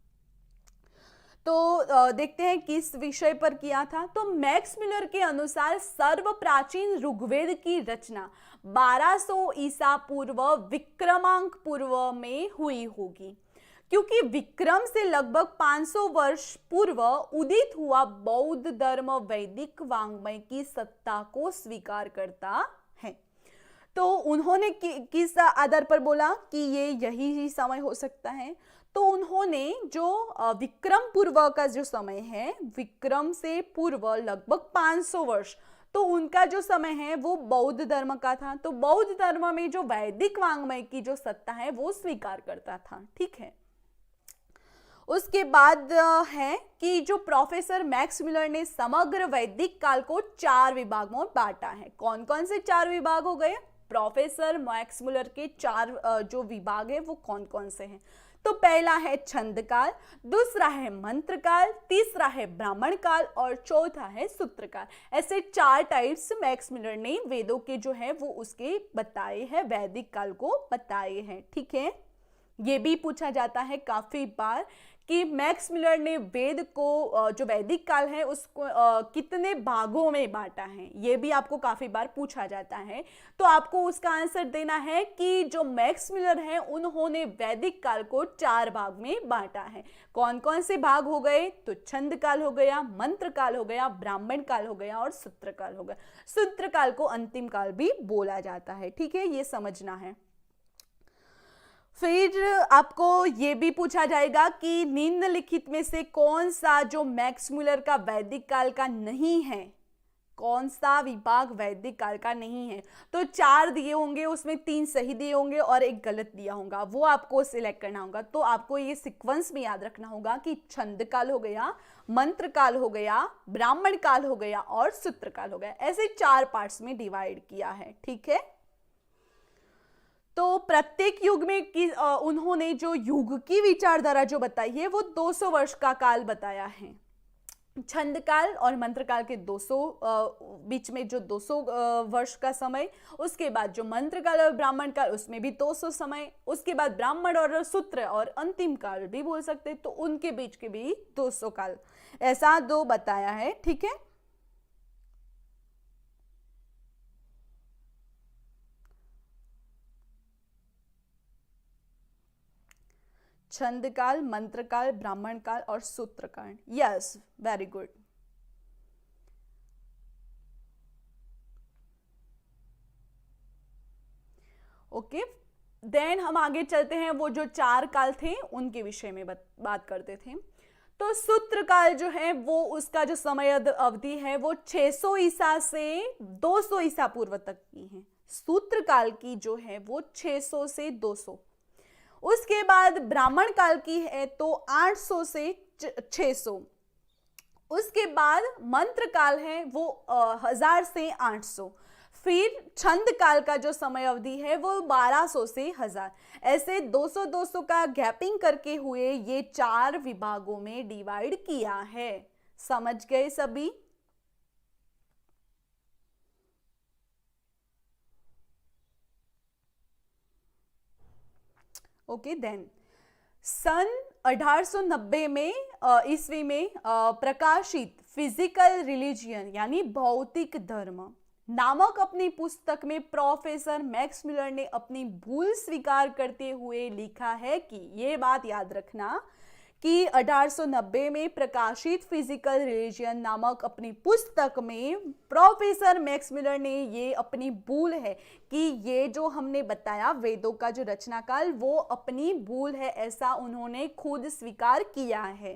तो देखते हैं किस विषय पर किया था। तो मैक्स मिलर के अनुसार सर्व प्राचीन ऋग्वेद की रचना 1200 ईसा पूर्व विक्रमांक पूर्व में हुई होगी, क्योंकि विक्रम से लगभग 500 वर्ष पूर्व उदित हुआ बौद्ध धर्म वैदिक वांग्मय की सत्ता को स्वीकार करता है। तो उन्होंने किस आधार पर बोला कि ये यही समय हो सकता है? तो उन्होंने जो विक्रम पूर्व का जो समय है, विक्रम से पूर्व लगभग 500 वर्ष, तो उनका जो समय है वो बौद्ध धर्म का था। तो बौद्ध धर्म में जो वैदिक वांग्मय की जो सत्ता है वो स्वीकार करता था। ठीक है, उसके बाद है कि जो प्रोफेसर मैक्स मिलर ने समग्र वैदिक काल को 4 विभागों में बांटा है। कौन कौन से 4 विभाग हो गए? प्रोफेसर मैक्स मिलर के 4 जो विभाग है वो कौन कौन से हैं? तो पहला है छंद काल, दूसरा है मंत्र काल, तीसरा है ब्राह्मण काल और चौथा है सूत्र काल। ऐसे 4 टाइप्स मैक्स मिलर ने वेदों के जो है वो उसके बताए हैं, वैदिक काल को बताए हैं। ठीक है, ये भी पूछा जाता है काफी बार कि मैक्स मिलर ने वेद को जो वैदिक काल है उसको कितने भागों में बांटा है, ये भी आपको काफी बार पूछा जाता है। तो आपको उसका आंसर देना है कि जो मैक्स मिलर है उन्होंने वैदिक काल को 4 भाग में बांटा है। कौन कौन से भाग हो गए? तो छंद काल हो गया, मंत्र काल हो गया, ब्राह्मण काल हो गया और सूत्र काल हो गया। सूत्र काल को अंतिम काल भी बोला जाता है। ठीक है, ये समझना है। फिर आपको ये भी पूछा जाएगा कि निम्नलिखित में से कौन सा जो मैक्स मिलर का वैदिक काल का नहीं है, कौन सा विभाग वैदिक काल का नहीं है? तो 4 दिए होंगे, उसमें 3 सही दिए होंगे और एक गलत दिया होगा, वो आपको सिलेक्ट करना होगा। तो आपको ये सीक्वेंस में याद रखना होगा कि छंद काल हो गया, मंत्र काल हो गया, ब्राह्मण काल हो गया और सूत्र काल हो गया। ऐसे 4 पार्ट्स में डिवाइड किया है, ठीक है। तो प्रत्येक युग में उन्होंने जो युग की विचारधारा जो बताई है वो 200 वर्ष का काल बताया है। छंद काल और मंत्र काल के 200 बीच में जो 200 वर्ष का समय, उसके बाद जो मंत्र काल और ब्राह्मण काल उसमें भी 200 समय, उसके बाद ब्राह्मण और सूत्र और अंतिम काल भी बोल सकते, तो उनके बीच के भी 200 काल, ऐसा 2 बताया है, ठीक है। छंद काल, मंत्र काल, ब्राह्मण काल और सूत्र काल, yes, very good. Okay, then हम आगे चलते हैं, वो जो 4 काल थे उनके विषय में बात करते थे। तो सूत्र काल जो है वो उसका जो समय अवधि है वो 600 ईसा से 200 ईसा पूर्व तक की है। सूत्र काल की जो है वो 600 से 200। उसके बाद ब्राह्मण काल की है तो 800 से 600। उसके बाद मंत्र काल है वो 1000 से 800। फिर छंद काल का जो समय अवधि है वो 1200 से 1000। ऐसे 200-200 का गैपिंग करके हुए ये 4 विभागों में डिवाइड किया है। समझ गए सभी? ओके, देन सन 1890 में ईस्वी में प्रकाशित फिजिकल रिलीजियन यानी भौतिक धर्म नामक अपनी पुस्तक में प्रोफेसर मैक्स मिलर ने अपनी भूल स्वीकार करते हुए लिखा है कि ये बात याद रखना कि 1890 में प्रकाशित फिजिकल रिलीजियन नामक अपनी पुस्तक में प्रोफेसर मैक्स मिलर ने ये अपनी भूल है कि ये जो हमने बताया वेदों का जो रचना काल वो अपनी भूल है, ऐसा उन्होंने खुद स्वीकार किया है।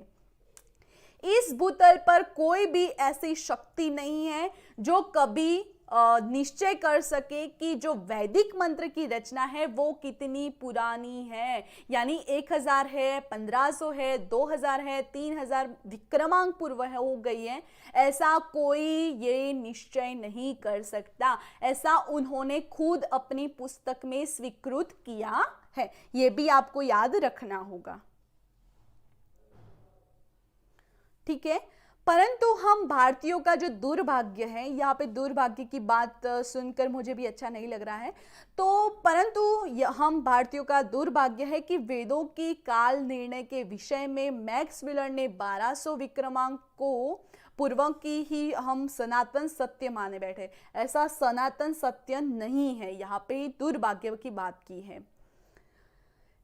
इस भूतल पर कोई भी ऐसी शक्ति नहीं है जो कभी निश्चय कर सके कि जो वैदिक मंत्र की रचना है वो कितनी पुरानी है, यानी 1000 है, 1500 है, 2000 है, 3000 विक्रमांक पूर्व है हो गई है, ऐसा कोई ये निश्चय नहीं कर सकता। ऐसा उन्होंने खुद अपनी पुस्तक में स्वीकृत किया है, ये भी आपको याद रखना होगा, ठीक है। परंतु हम भारतीयों का जो दुर्भाग्य है, यहाँ पे दुर्भाग्य की बात सुनकर मुझे भी अच्छा नहीं लग रहा है, तो परंतु हम भारतीयों का दुर्भाग्य है कि वेदों की काल निर्णय के विषय में मैक्स मिलर ने 1200 विक्रमांक को पूर्व की ही हम सनातन सत्य माने बैठे। ऐसा सनातन सत्य नहीं है, यहाँ पे दुर्भाग्य की बात की है।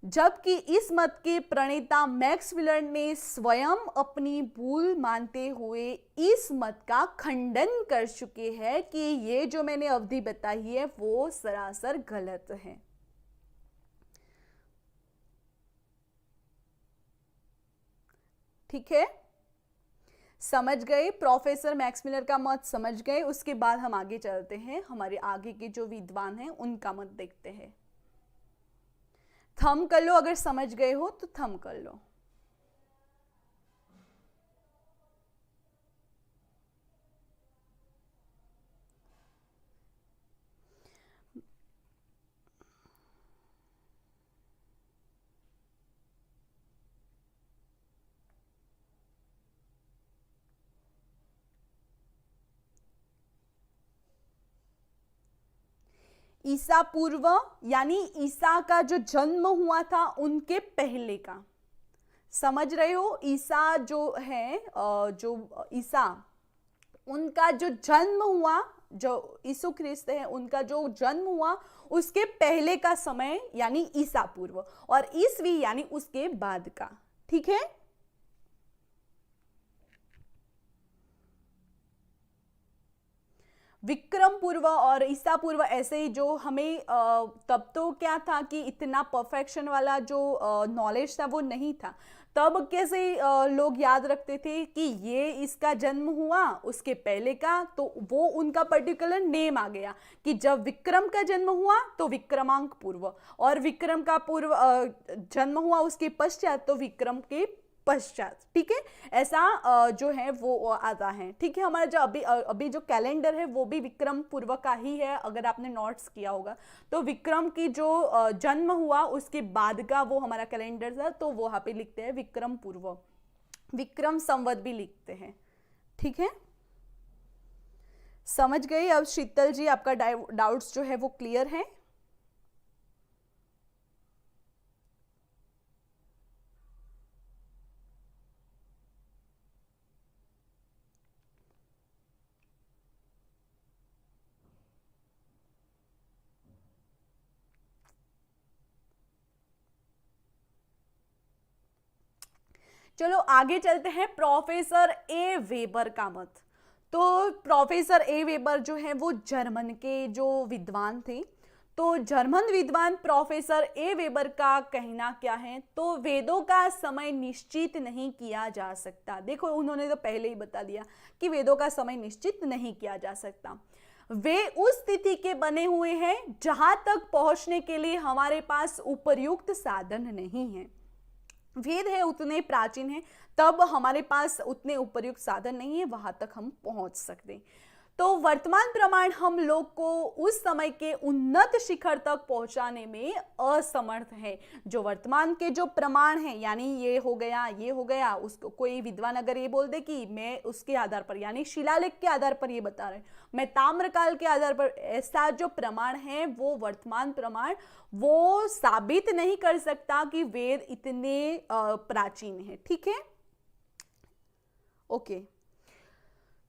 जबकि इस मत के प्रणेता मैक्स मिलर ने स्वयं अपनी भूल मानते हुए इस मत का खंडन कर चुके हैं कि ये जो मैंने अवधि बताई है वो सरासर गलत है। ठीक है, समझ गए? प्रोफेसर मैक्स मिलर का मत समझ गए? उसके बाद हम आगे चलते हैं, हमारे आगे के जो विद्वान हैं उनका मत देखते हैं। थंब कर लो, अगर समझ गए हो तो थंब कर लो। ईसा पूर्व यानी ईसा का जो जन्म हुआ था उनके पहले का, समझ रहे हो? ईसा जो है, जो ईसा उनका जो जन्म हुआ, जो यीशु ख्रिस्त है उनका जो जन्म हुआ उसके पहले का समय यानी ईसा पूर्व, और ईसवी यानी उसके बाद का। ठीक है, विक्रम पूर्व और ईसा पूर्व ऐसे ही, जो हमें तब तो क्या था कि इतना परफेक्शन वाला जो नॉलेज था वो नहीं था, तब कैसे लोग याद रखते थे कि ये इसका जन्म हुआ उसके पहले का, तो वो उनका पर्टिकुलर नेम आ गया कि जब विक्रम का जन्म हुआ तो विक्रमांक पूर्व, और विक्रम का पूर्व जन्म हुआ उसके पश्चात तो विक्रम के पश्चात। ठीक है, ऐसा जो है वो आता है। ठीक है, हमारा जो अभी जो कैलेंडर है वो भी विक्रम पूर्व का ही है, अगर आपने नोट्स किया होगा तो विक्रम की जो जन्म हुआ उसके बाद का वो हमारा कैलेंडर था, तो वो वहां पे लिखते हैं विक्रम पूर्व, विक्रम संवत भी लिखते हैं। ठीक है, समझ गए? अब शीतल जी आपका डाउट्स जो है वो क्लियर है? चलो आगे चलते हैं, प्रोफेसर ए वेबर का मत। तो प्रोफेसर ए वेबर जो है वो जर्मन के जो विद्वान थे, तो जर्मन विद्वान प्रोफेसर ए वेबर का कहना क्या है, तो वेदों का समय निश्चित नहीं किया जा सकता। देखो उन्होंने तो पहले ही बता दिया कि वेदों का समय निश्चित नहीं किया जा सकता। वे उस स्थिति के बने हुए हैं जहां तक पहुंचने के लिए हमारे पास उपयुक्त साधन नहीं है। वेद है उतने प्राचीन है, तब हमारे पास उतने उपयुक्त साधन नहीं है वहां तक हम पहुंच सकते। तो वर्तमान प्रमाण हम लोग को उस समय के उन्नत शिखर तक पहुंचाने में असमर्थ है। जो वर्तमान के जो प्रमाण हैं, यानी ये हो गया, उसको कोई विद्वान अगर ये बोल दे कि मैं उसके आधार पर, यानी शिलालेख के आधार पर ये बता रहे, मैं ताम्रकाल के आधार पर, ऐसा जो प्रमाण है वो वर्तमान प्रमाण वो साबित नहीं कर सकता कि वेद इतने प्राचीन है। ठीक है, ओके।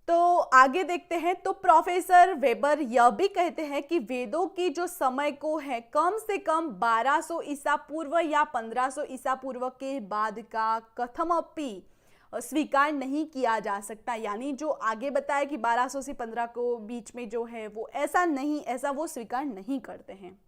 तो आगे देखते हैं, तो प्रोफेसर वेबर यह भी कहते हैं कि वेदों की जो समय को है कम से कम 1200 ईसा पूर्व या 1500 ईसा पूर्व के बाद का कथमपि स्वीकार नहीं किया जा सकता। यानी जो आगे बताया कि 1200 से 15 को बीच में जो है वो ऐसा वो स्वीकार नहीं करते हैं।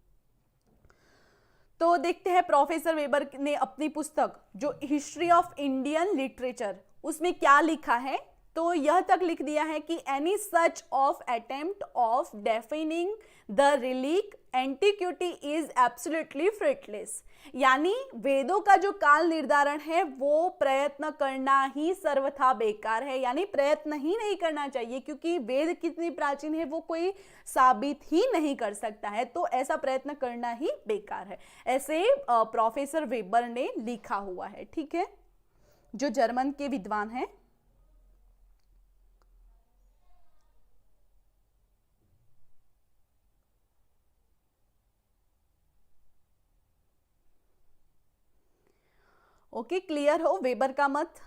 तो देखते हैं प्रोफेसर वेबर ने अपनी पुस्तक जो हिस्ट्री ऑफ इंडियन लिटरेचर उसमें क्या लिखा है। तो यह तक लिख दिया है कि any such of attempt of defining the relic antiquity is absolutely fruitless. यानी वेदों का जो काल निर्धारण है वो प्रयत्न करना ही सर्वथा बेकार है, यानी प्रयत्न ही नहीं करना चाहिए, क्योंकि वेद कितनी प्राचीन है वो कोई साबित ही नहीं कर सकता है, तो ऐसा प्रयत्न करना ही बेकार है। ऐसे प्रोफेसर वेबर ने लिखा हुआ है। ठीक है, जो जर्मन के विद्वान हैं। ओके, क्लियर हो वेबर का मत।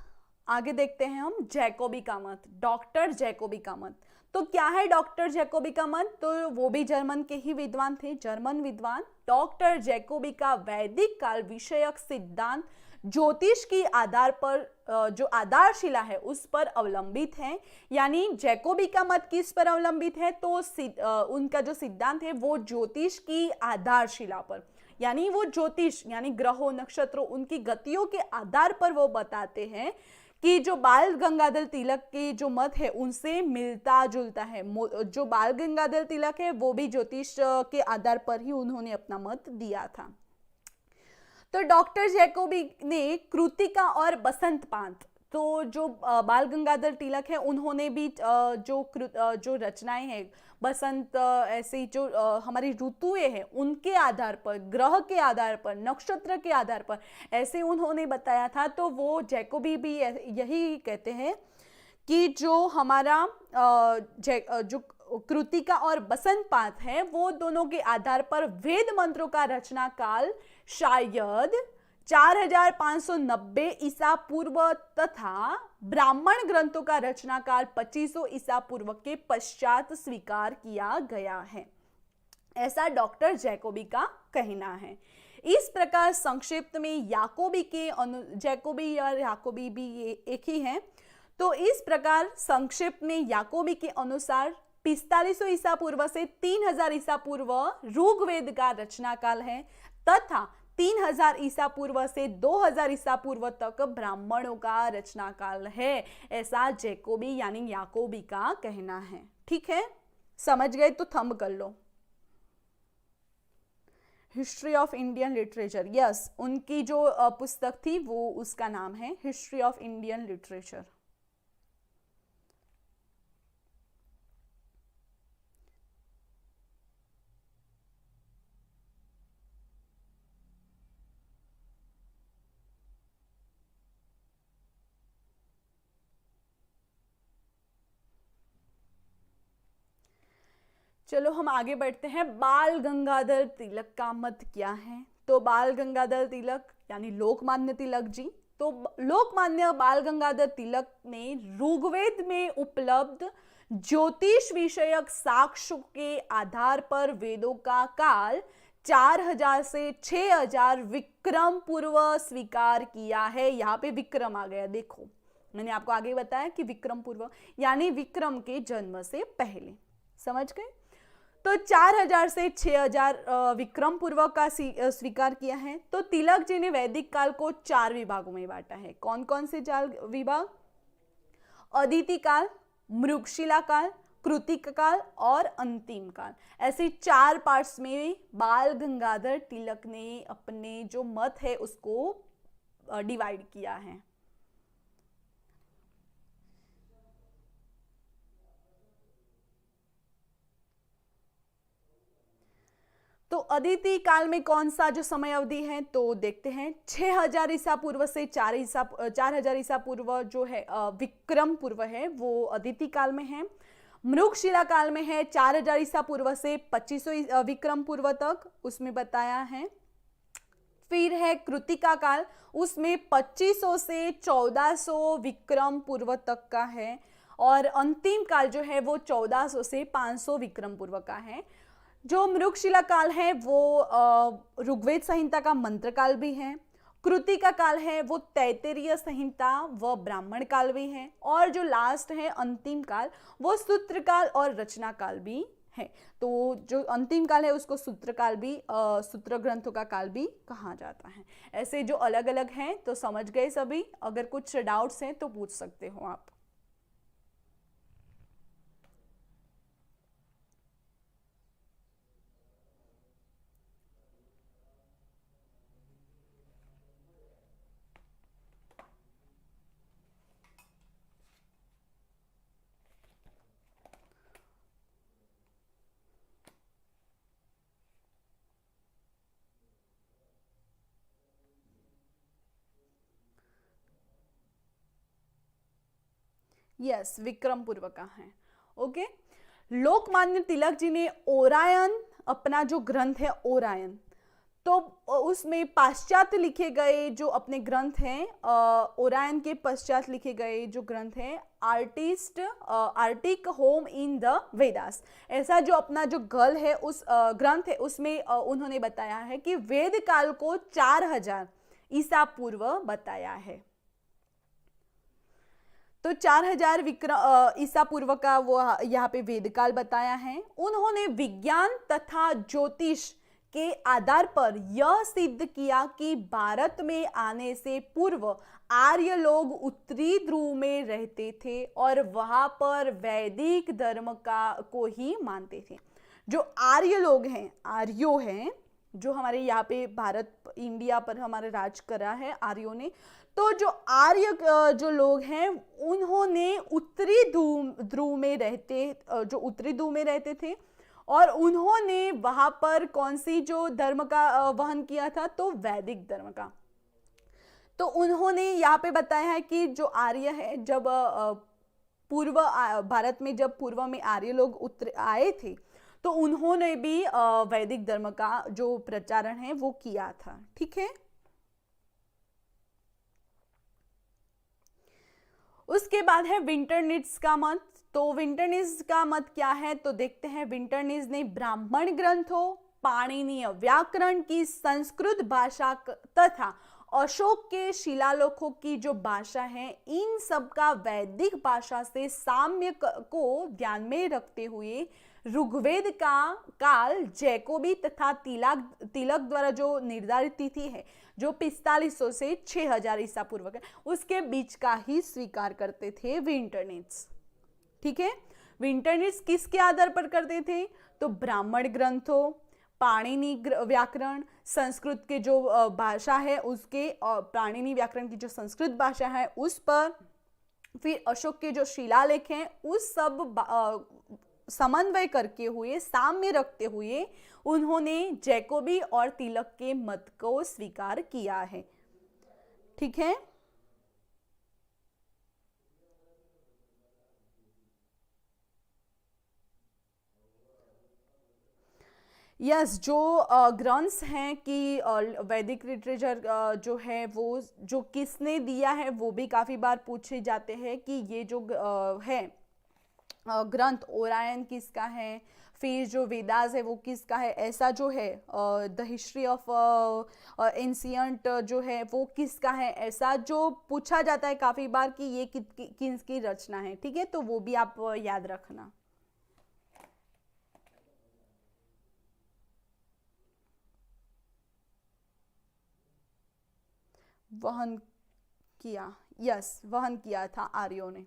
आगे देखते हैं हम जैकोबी का मत, डॉक्टर जैकोबी का मत। तो क्या है डॉक्टर जैकोबी का मत, तो वो भी जर्मन के ही विद्वान थे, जर्मन विद्वान। डॉक्टर जैकोबी का वैदिक काल विषयक सिद्धांत ज्योतिष की आधार पर जो आधारशिला है उस पर अवलंबित है। यानी जैकोबी का मत किस पर अवलंबित है, तो उनका जो सिद्धांत है वो ज्योतिष की आधारशिला पर, यानी वो ज्योतिष यानी ग्रहों नक्षत्रों उनकी गतियों के आधार पर वो बताते हैं कि जो बाल गंगाधर तिलक के जो मत है उनसे मिलता जुलता है। जो बाल गंगाधर तिलक है वो भी ज्योतिष के आधार पर ही उन्होंने अपना मत दिया था। तो डॉक्टर जैकोबी ने कृतिका और बसंत पांत, तो जो बाल गंगाधर तिलक है उन्होंने भी जो रचनाएं हैं बसंत, ऐसे जो हमारी ऋतुएं हैं उनके आधार पर, ग्रह के आधार पर, नक्षत्र के आधार पर ऐसे उन्होंने बताया था। तो वो जैकोबी भी यही कहते हैं कि जो हमारा जो कृतिका और बसंत पात है वो दोनों के आधार पर वेद मंत्रों का रचना काल शायद 4590 ईसा पूर्व तथा ब्राह्मण ग्रंथों का रचना काल 2500 ईसा पूर्व के पश्चात स्वीकार किया गया है, ऐसा डॉक्टर जैकोबी का कहना है। इस प्रकार संक्षिप्त में जैकोबी या याकोबी भी ये एक ही है। तो इस प्रकार संक्षिप्त में याकोबी के अनुसार 4500 ईसा पूर्व से 3000 ईसा पूर्व ऋग्वेद का रचना काल है तथा 3000 ईसा पूर्व से 2000 ईसा पूर्व तक ब्राह्मणों का रचना काल है, ऐसा जैकोबी यानी याकोबी का कहना है। ठीक है, समझ गए तो थंब कर लो। History of Indian literature, yes, उनकी जो पुस्तक थी वो उसका नाम है हिस्ट्री ऑफ इंडियन लिटरेचर। चलो हम आगे बढ़ते हैं। बाल गंगाधर तिलक का मत क्या है? तो बाल गंगाधर तिलक यानी लोकमान्य तिलक जी, तो लोकमान्य बाल गंगाधर तिलक ने ऋग्वेद में उपलब्ध ज्योतिष विषयक साक्ष्य के आधार पर वेदों का काल 4000 से 6000 विक्रम पूर्व स्वीकार किया है। यहाँ पे विक्रम आ गया, देखो मैंने आपको आगे बताया कि विक्रम पूर्व यानी विक्रम के जन्म से पहले, समझ गए? तो 4000 से 6000 विक्रम पूर्व का स्वीकार किया है। तो तिलक जी ने वैदिक काल को 4 विभागों में बांटा है। कौन कौन से 4 विभाग? अदिति काल, मृगशिला काल, कृतिक काल और अंतिम काल, ऐसे 4 पार्ट्स में बाल गंगाधर तिलक ने अपने जो मत है उसको डिवाइड किया है। तो अदिति काल में कौन सा जो समय अवधि है तो देखते हैं 6000 ईसा पूर्व से 4000 ईसा पूर्व जो है विक्रम पूर्व है वो अदिति काल में है। मृगशिला काल में है 4000 ईसा पूर्व से 2500 विक्रम पूर्व तक, उसमें बताया है। फिर है कृतिका काल, उसमें 2500 से 1400 विक्रम पूर्व तक का है। और अंतिम काल जो है वो 1400 से 500 विक्रम पूर्व का है। जो मृगशिला काल है वो ऋग्वेद संहिता का मंत्र काल भी है। कृतिका काल है वो तैत्तिरीय संहिता व ब्राह्मण काल भी है। और जो लास्ट है अंतिम काल वो सूत्र काल और रचना काल भी है। तो जो अंतिम काल है उसको सूत्र काल भी सूत्र ग्रंथों का काल भी कहा जाता है। ऐसे जो अलग अलग हैं तो समझ गए सभी? अगर कुछ डाउट्स हैं तो पूछ सकते हो आप। यस, विक्रम पूर्व का है। ओके, लोकमान्य तिलक जी ने ओरायन अपना जो ग्रंथ है ओरायन, तो उसमें पाश्चात्य लिखे गए जो अपने ग्रंथ हैं ओरायन के पश्चात लिखे गए जो ग्रंथ हैं Arctic home in the Vedas, ऐसा जो अपना जो गल है उस ग्रंथ है उसमें उन्होंने बताया है कि वेद काल को 4000 ईसा पूर्व बताया है। तो 4000 ईसा पूर्व का वो यहाँ पे वेदकाल बताया है। उन्होंने विज्ञान तथा ज्योतिष के आधार पर यह सिद्ध किया कि भारत में आने से पूर्व आर्य लोग उत्तरी ध्रुव में रहते थे और वहां पर वैदिक धर्म को ही मानते थे। जो आर्य लोग हैं, आर्यो हैं, जो हमारे यहाँ पे भारत इंडिया पर हमारे राज करा है आर्यों ने, तो जो आर्य जो लोग हैं उन्होंने उत्तरी ध्रुव में रहते थे और उन्होंने वहां पर कौन सी जो धर्म का वहन किया था, तो वैदिक धर्म का। तो उन्होंने यहाँ पे बताया है कि जो आर्य है, जब पूर्व भारत में जब पूर्व में आर्य लोग आए थे तो उन्होंने भी वैदिक धर्म का जो प्रचारण है वो किया था। ठीक है, उसके बाद है विंटरनिट्ज का मत। तो विंटरनिट्ज का मत क्या है तो देखते हैं। विंटरनिट्ज ने ब्राह्मण ग्रंथों, पाणिनीय व्याकरण की संस्कृत भाषा तथा अशोक के शिलालेखों की जो भाषा है, इन सब का वैदिक भाषा से साम्य को ध्यान में रखते हुए ऋग्वेद का काल जैकोबी तथा तिलक द्वारा जो निर्धारित तिथि है जो 4500 से 6000 ईसा पूर्व है उसके बीच का ही स्वीकार करते थे विंटरनिट्स। ठीक है, विंटरनिट्स किसके आधार पर करते थे? तो ब्राह्मण ग्रंथों, पाणिनि व्याकरण, संस्कृत के जो भाषा है उसके, पाणिनि व्याकरण की जो संस्कृत भाषा है उस पर, फिर अशोक के जो शिलालेख हैं उस सब समन्वय करके हुए, साम्य रखते हुए उन्होंने जैकोबी और तिलक के मत को स्वीकार किया है। ठीक है, यस, जो ग्रंथ्स हैं कि वैदिक लिटरेचर जो है वो जो किसने दिया है वो भी काफ़ी बार पूछे जाते हैं कि ये जो है ग्रंथ ओरायन किसका है, फिर जो वेदास है वो किसका है, ऐसा जो है द हिस्ट्री ऑफ एंशियंट जो है वो किसका है, ऐसा जो पूछा जाता है काफ़ी बार कि ये किसकी रचना है। ठीक है, तो वो भी आप याद रखना। वहन किया, यस, वहन किया था आर्यों ने।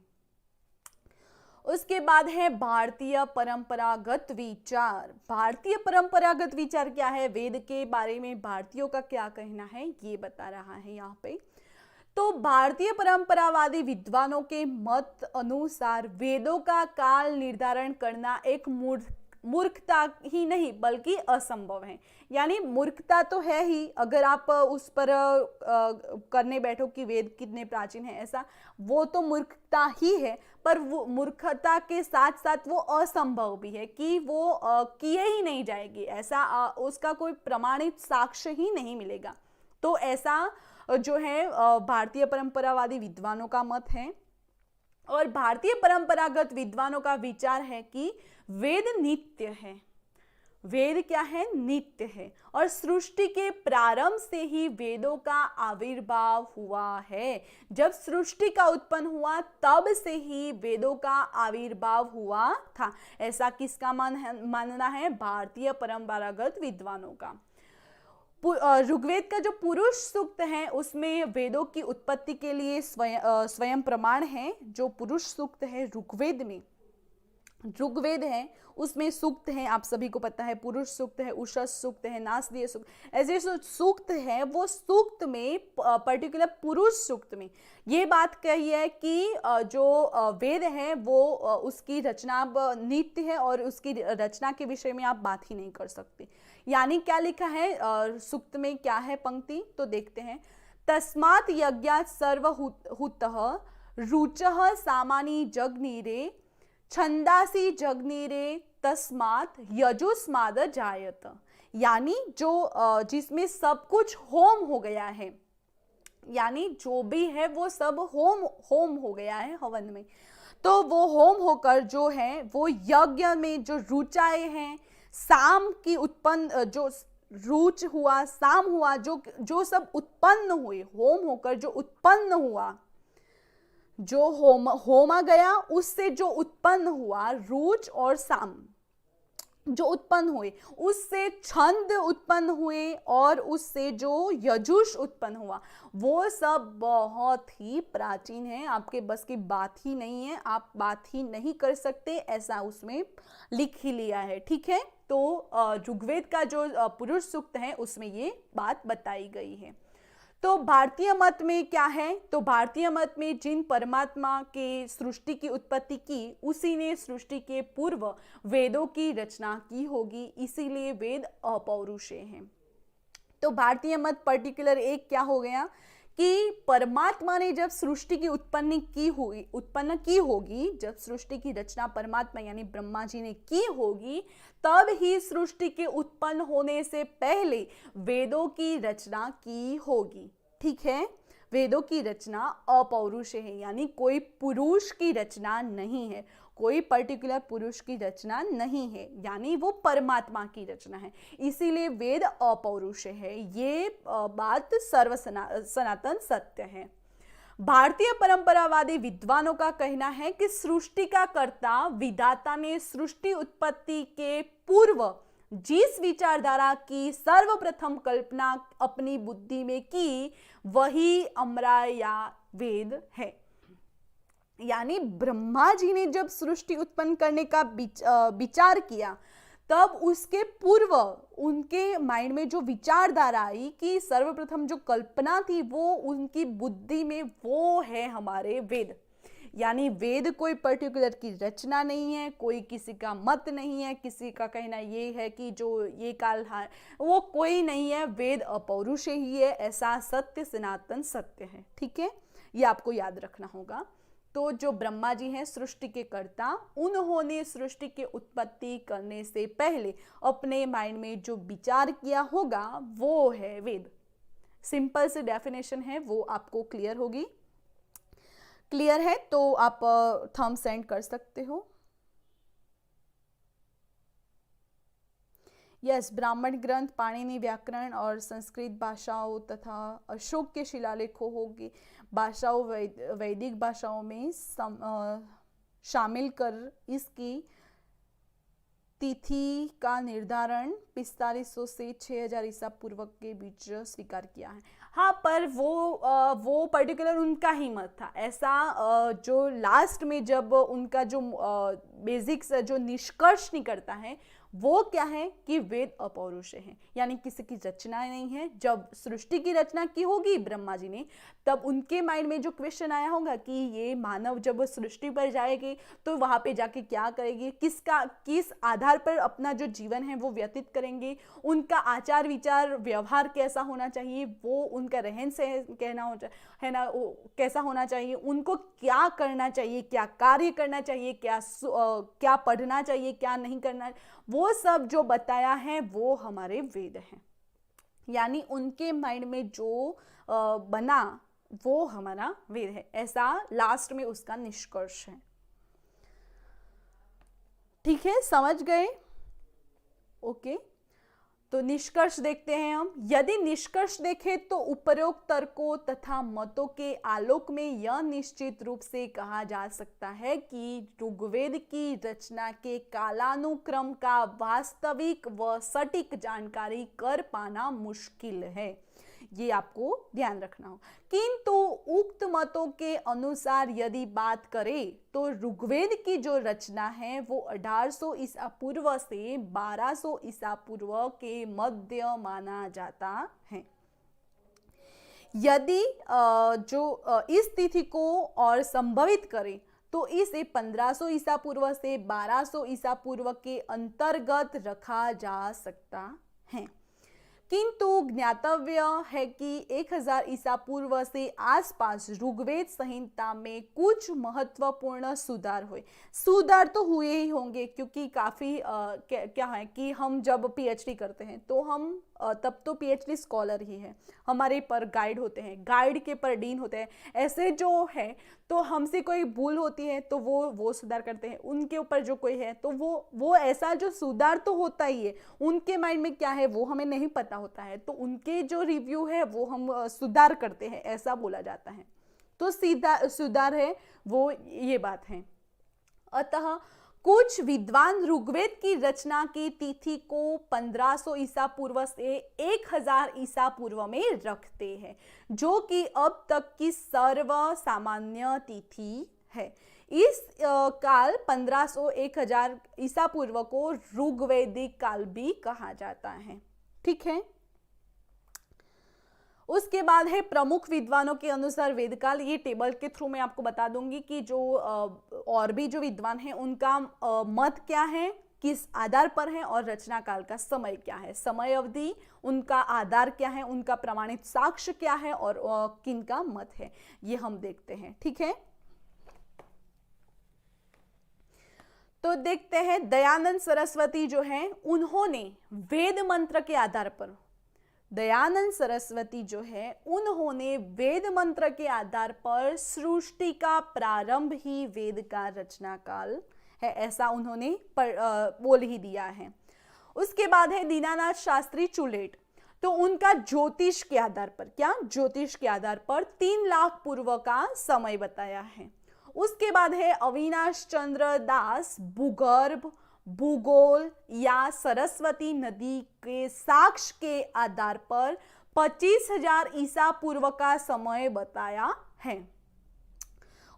उसके बाद है भारतीय परंपरागत विचार। भारतीय परंपरागत विचार क्या है? वेद के बारे में भारतीयों का क्या कहना है ये बता रहा है यहाँ पे। तो भारतीय परंपरावादी विद्वानों के मत अनुसार वेदों का काल निर्धारण करना एक मूर्खता ही नहीं बल्कि असंभव है। यानी मूर्खता तो है ही अगर आप उस पर करने बैठो कि वेद कितने प्राचीन है, ऐसा वो तो मूर्खता ही है, पर वो मूर्खता के साथ साथ वो असंभव भी है कि वो किए ही नहीं जाएगी, ऐसा उसका कोई प्रमाणित साक्ष्य ही नहीं मिलेगा। तो ऐसा जो है भारतीय परंपरावादी विद्वानों का मत है। और भारतीय परंपरागत विद्वानों का विचार है कि वेद नित्य है। वेद क्या है? नित्य है। और सृष्टि के प्रारंभ से ही वेदों का आविर्भाव हुआ है। जब सृष्टि का उत्पन्न हुआ तब से ही वेदों का आविर्भाव हुआ था, ऐसा किसका मानना है? भारतीय परंपरागत विद्वानों का। ऋग्वेद का जो पुरुष सूक्त है उसमें वेदों की उत्पत्ति के लिए स्वयं प्रमाण है। जो पुरुष सूक्त है ऋग्वेद में, ऋग्वेद है उसमें सूक्त है, आप सभी को पता है, पुरुष सूक्त है, उषस सूक्त है, नासदीय सूक्त, ऐसे जो सूक्त है वो सूक्त में पर्टिकुलर पुरुष सूक्त में ये बात कही है कि जो वेद है वो उसकी रचना नित्य है और उसकी रचना के विषय में आप बात ही नहीं कर सकते। यानी क्या लिखा है सूक्त में, क्या है पंक्ति, तो देखते हैं। तस्मात् यज्ञात् सर्वहुतः रुचः सामानि जग्निरे छंदासी जग्निरे तस्मात् यजुस्माद जायत। यानी जो जिसमें सब कुछ होम हो गया है, यानी जो भी है वो सब होम हो गया है हवन में, तो वो होम होकर जो है वो यज्ञ में जो रुचाए हैं, साम की उत्पन्न जो रुच हुआ, साम हुआ, जो सब उत्पन्न हुए, होम होकर जो उत्पन्न हुआ, जो होमा गया उससे जो उत्पन्न हुआ रुच और साम जो उत्पन्न हुए, उससे छंद उत्पन्न हुए और उससे जो यजुष उत्पन्न हुआ, वो सब बहुत ही प्राचीन है, आपके बस की बात ही नहीं है, आप बात ही नहीं कर सकते, ऐसा उसमें लिख ही लिया है। ठीक है, तो ऋग्वेद का जो पुरुष सूक्त है उसमें ये बात बताई गई है। तो भारतीय मत में क्या है? तो भारतीय मत में जिन परमात्मा के सृष्टि की उत्पत्ति की उसी ने सृष्टि के पूर्व वेदों की रचना की होगी, इसीलिए वेद अपौरुषेय हैं। तो भारतीय मत पर्टिकुलर एक क्या हो गया कि परमात्मा ने जब सृष्टि की उत्पन्न की होगी, जब सृष्टि की रचना परमात्मा यानी ब्रह्मा जी ने की होगी, तब ही सृष्टि के उत्पन्न होने से पहले वेदों की रचना की होगी। ठीक है, वेदों की रचना अपौरुष है, यानी कोई पुरुष की रचना नहीं है, कोई पर्टिकुलर पुरुष की रचना नहीं है, यानी वो परमात्मा की रचना है, इसीलिए वेद अपौरुष है। ये बात सर्व सनातन सत्य है। भारतीय परंपरावादी विद्वानों का कहना है कि सृष्टि का कर्ता विधाता ने सृष्टि उत्पत्ति के पूर्व जिस विचारधारा की सर्वप्रथम कल्पना अपनी बुद्धि में की वही अमरा या वेद है। यानी ब्रह्मा जी ने जब सृष्टि उत्पन्न करने का विचार किया, तब उसके पूर्व उनके माइंड में जो विचारधारा आई कि सर्वप्रथम जो कल्पना थी वो उनकी बुद्धि में, वो है हमारे वेद। यानी वेद कोई पर्टिकुलर की रचना नहीं है, कोई किसी का मत नहीं है, किसी का कहना ये है कि जो ये काल है वो कोई नहीं है, वेद अपौरुष ही है, ऐसा सत्य सनातन सत्य है। ठीक है, ये आपको याद रखना होगा। तो जो ब्रह्मा जी हैं सृष्टि के कर्ता, उन्होंने सृष्टि की उत्पत्ति करने से पहले अपने माइंड में जो विचार किया होगा वो है वेद। सिंपल सी डेफिनेशन है, वो आपको क्लियर होगी। क्लियर है तो आप थंब सेंड कर सकते हो। यस, ब्राह्मण ग्रंथ, पाणिनि व्याकरण और संस्कृत भाषाओं तथा अशोक के शिलालेखों होगी भाषाओं वैदिक भाषाओं में शामिल कर इसकी तिथि का निर्धारण 4500 से 6000 ईसा पूर्व के बीच स्वीकार किया है। हाँ, पर वो पर्टिकुलर उनका ही मत था। ऐसा जो लास्ट में जब उनका जो बेसिक्स जो निष्कर्ष निकलता है वो क्या है कि वेद अपौरुष हैं, यानी किसी की रचना नहीं है। जब सृष्टि की रचना की होगी ब्रह्मा जी ने, तब उनके माइंड में जो क्वेश्चन आया होगा कि ये मानव जब सृष्टि पर जाएगी तो वहां पे जाके क्या करेगी, किस आधार पर अपना जो जीवन है वो व्यतीत करेंगे, उनका आचार विचार व्यवहार कैसा होना चाहिए, वो उनका रहन सहन कहना है ना कैसा होना चाहिए, उनको क्या करना चाहिए, क्या कार्य करना चाहिए, क्या पढ़ना चाहिए, क्या नहीं करना, वो सब जो बताया है वो हमारे वेद हैं। यानी उनके माइंड में जो बना वो हमारा वेद है, ऐसा लास्ट में उसका निष्कर्ष है। ठीक है, समझ गए? ओके, तो निष्कर्ष देखते हैं हम। यदि निष्कर्ष देखें तो उपरोक्त तर्कों तथा मतों के आलोक में यह निश्चित रूप से कहा जा सकता है कि ऋग्वेद की रचना के कालानुक्रम का वास्तविक व सटीक जानकारी कर पाना मुश्किल है। ये आपको ध्यान रखना हो। किंतु उक्त मतों के अनुसार यदि बात करें तो ऋग्वेद की जो रचना है वो 1800 ईसा पूर्व से 1200 ईसा पूर्व के मध्य माना जाता है। यदि इस तिथि को और संभवित करें तो इसे 1500 ईसा पूर्व से 1200 ईसा पूर्व के अंतर्गत रखा जा सकता है। किंतु ज्ञातव्य है कि 1000 ईसा पूर्व से आसपास ऋग्वेद संहिता में कुछ महत्वपूर्ण सुधार हुए। सुधार तो हुए ही होंगे, क्योंकि काफ़ी क्या है कि हम जब पीएचडी करते हैं तो हम तब तो पीएचडी स्कॉलर ही है, हमारे पर गाइड होते हैं, गाइड के पर डीन होते हैं। ऐसे जो है तो हमसे कोई भूल होती है तो वो सुधार करते हैं, उनके ऊपर जो कोई है तो वो ऐसा जो सुधार तो होता ही है। उनके माइंड में क्या है वो हमें नहीं पता होता है, तो उनके जो रिव्यू है वो हम सुधार करते हैं, ऐसा बोला जाता है। तो सीधा सुधार है वो, ये बात है। अतः कुछ विद्वान ऋग्वेद की रचना की तिथि को 1500 ईसा पूर्व से 1000 ईसा पूर्व में रखते हैं, जो कि अब तक की सर्वसामान्य तिथि है। इस काल 1500-1000 ईसा पूर्व को ऋग्वैदिक काल भी कहा जाता है। ठीक है, उसके बाद है प्रमुख विद्वानों के अनुसार वेदकाल। ये टेबल के थ्रू मैं आपको बता दूंगी कि जो और भी जो विद्वान हैं उनका मत क्या है, किस आधार पर है, और रचना काल का समय क्या है, समय अवधि, उनका आधार क्या है, उनका प्रमाणित साक्ष्य क्या है और किनका मत है, ये हम देखते हैं। ठीक है, तो देखते हैं दयानंद सरस्वती जो है उन्होंने वेद मंत्र के आधार पर, दयानंद सरस्वती जो है उन्होंने वेद मंत्र के आधार पर सृष्टि का प्रारंभ ही वेद का रचना काल है, ऐसा उन्होंने बोल ही दिया है। उसके बाद है दीनानाथ शास्त्री चुलेट। तो उनका ज्योतिष के आधार पर, क्या ज्योतिष के आधार पर 3 लाख पूर्व का समय बताया है। उसके बाद है अविनाश चंद्र दास भूगर्भ, भूगोल या सरस्वती नदी के साक्ष्य के आधार पर 25,000 ईसा पूर्व का समय बताया है।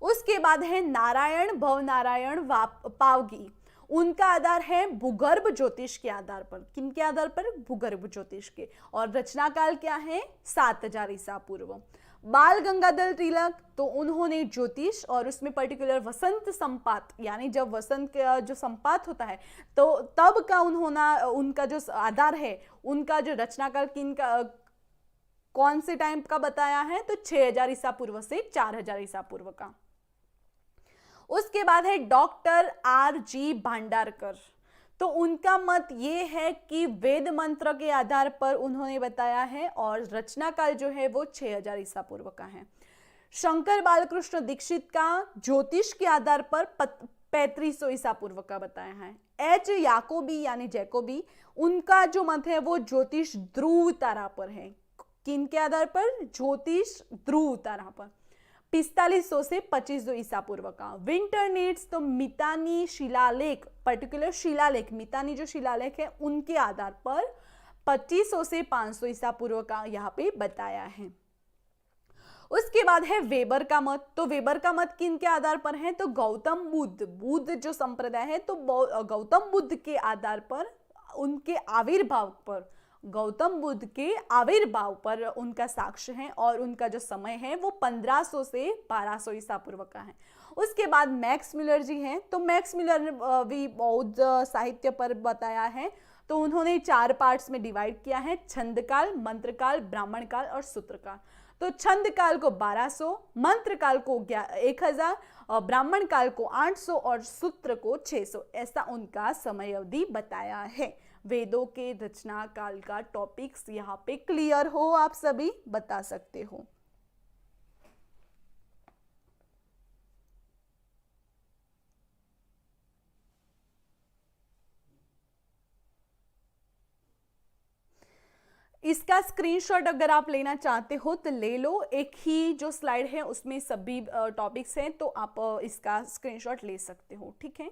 उसके बाद है नारायण भवनारायण पावगी, उनका आधार है भूगर्भ ज्योतिष के आधार पर। किनके आधार पर? भूगर्भ ज्योतिष के। और रचना काल क्या है? 7,000 ईसा पूर्व। बाल गंगाधर तिलक, तो उन्होंने ज्योतिष और उसमें पर्टिकुलर वसंत संपात, यानी जब वसंत का जो संपात होता है तो तब का उनका जो आधार है, उनका जो रचना काल किनका कौन से टाइम का बताया है? तो 6,000 ईसा पूर्व से 4,000 ईसा पूर्व का। उसके बाद है डॉक्टर R.G. भांडारकर, तो उनका मत ये है कि वेद मंत्र के आधार पर उन्होंने बताया है और रचना काल जो है वो 6,000 ईसा पूर्व का है। शंकर बालकृष्ण दीक्षित का ज्योतिष के आधार पर 3500 ईसा पूर्व का बताया है। एच याकोबी यानी जैकोबी, उनका जो मत है वो ज्योतिष ध्रुव तारा पर है। किन के आधार पर? ज्योतिष ध्रुव तारा पर। 4500 से 2500 ईसा पूर्व का। विंटरनेट्स, तो मितानी शिलालेख, पर्टिकुलर शिलालेख, मितानी जो शिलालेख है उनके आधार पर 2500 से 500 ईसा पूर्व का यहाँ पे बताया है। उसके बाद है वेबर का मत, तो वेबर का मत किन के आधार पर है? तो गौतम बुद्ध जो संप्रदाय है, तो गौतम बुद्ध के आधार पर, उनके आविर्भाव पर, गौतम बुद्ध के आविर्भाव पर उनका साक्ष्य है और उनका जो समय है वो 1500 से 1200 ईसा पूर्व का है। उसके बाद मैक्स मिलर जी हैं, तो मैक्स मिलर भी बौद्ध साहित्य पर बताया है। तो उन्होंने 4 पार्ट्स में डिवाइड किया है, छंद काल, मंत्र काल, ब्राह्मण काल और सूत्र काल। तो छंद काल को 1200, मंत्र काल को 1000, ब्राह्मण काल को 800 और सूत्र को 600, ऐसा उनका समय अवधि बताया है। वेदों के रचना काल का टॉपिक्स यहाँ पे क्लियर हो, आप सभी बता सकते हो। इसका स्क्रीनशॉट अगर आप लेना चाहते हो तो ले लो, एक ही जो स्लाइड है उसमें सभी टॉपिक्स हैं, तो आप इसका स्क्रीनशॉट ले सकते हो, ठीक है।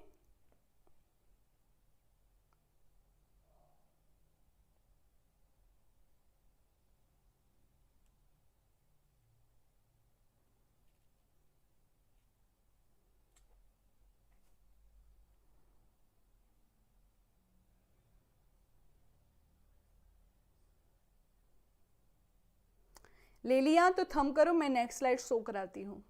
ले लिया तो थंब करो, मैं नेक्स्ट स्लाइड शो कराती हूँ।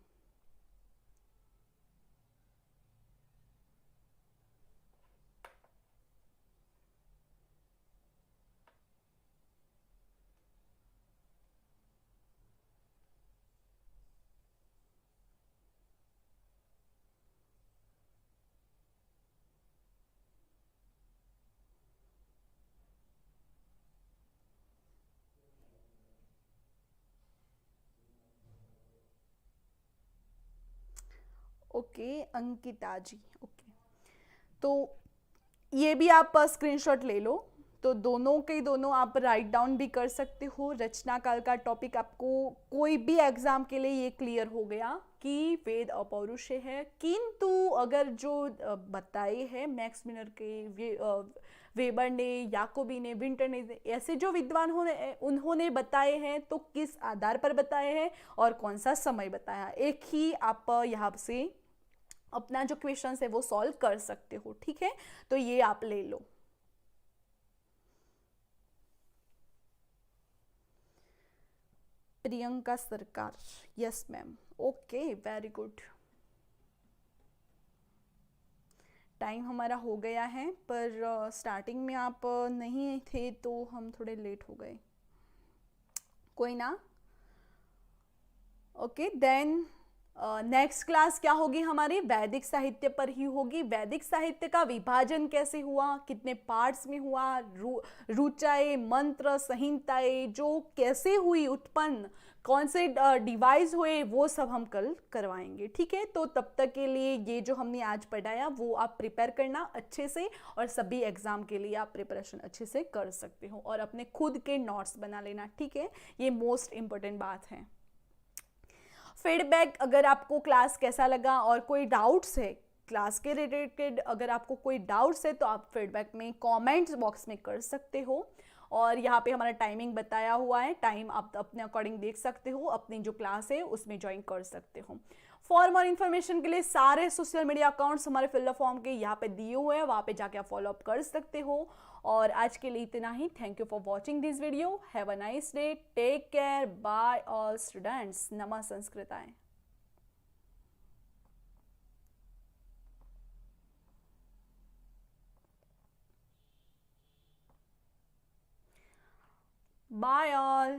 ओके अंकिता जी, ओके, तो ये भी आप स्क्रीनशॉट ले लो। तो दोनों के दोनों आप राइट डाउन भी कर सकते हो। रचना काल का टॉपिक आपको कोई भी एग्जाम के लिए ये क्लियर हो गया कि वेद अपौरुषेय है, किंतु अगर जो बताए हैं मैक्स मिलर के, वेबर ने, याकोबी ने, विंटर ने, ऐसे जो विद्वान उन्होंने बताए हैं, तो किस आधार पर बताए हैं और कौन सा समय बताया, एक ही आप यहाँ से अपना जो क्वेश्चन है वो सॉल्व कर सकते हो, ठीक है। तो ये आप ले लो। प्रियंका सरकार, yes ma'am, okay, very good. Time हमारा हो गया है, पर स्टार्टिंग में आप नहीं थे तो हम थोड़े लेट हो गए, कोई ना। ओके देन नेक्स्ट क्लास क्या होगी हमारी, वैदिक साहित्य पर ही होगी। वैदिक साहित्य का विभाजन कैसे हुआ, कितने पार्ट्स में हुआ, रुचाएं, मंत्र, संहिताएं जो कैसे हुई उत्पन्न, कौन से डिवाइस हुए, वो सब हम कल करवाएंगे। ठीक है, तो तब तक के लिए ये जो हमने आज पढ़ाया वो आप प्रिपेयर करना अच्छे से, और सभी एग्जाम के लिए आप प्रिपरेशन अच्छे से कर सकते हो, और अपने खुद के नोट्स बना लेना। ठीक है, ये मोस्ट इंपॉर्टेंट बात है। फीडबैक, अगर आपको क्लास कैसा लगा और कोई डाउट्स है क्लास के रिलेटेड, अगर आपको कोई डाउट्स है तो आप फीडबैक में कमेंट्स बॉक्स में कर सकते हो। और यहाँ पे हमारा टाइमिंग बताया हुआ है, टाइम आप अपने अकॉर्डिंग देख सकते हो, अपनी जो क्लास है उसमें ज्वाइन कर सकते हो। फॉर मोर इन्फॉर्मेशन के लिए सारे सोशल मीडिया अकाउंट्स हमारे फिलअप फॉर्म के यहाँ पे दिए हुए हैं, वहाँ पे जाके आप फॉलो अप कर सकते हो। और आज के लिए इतना ही। Thank you for watching this video. Have a nice day, take care, bye all students. नमः संस्कृताय। Bye all.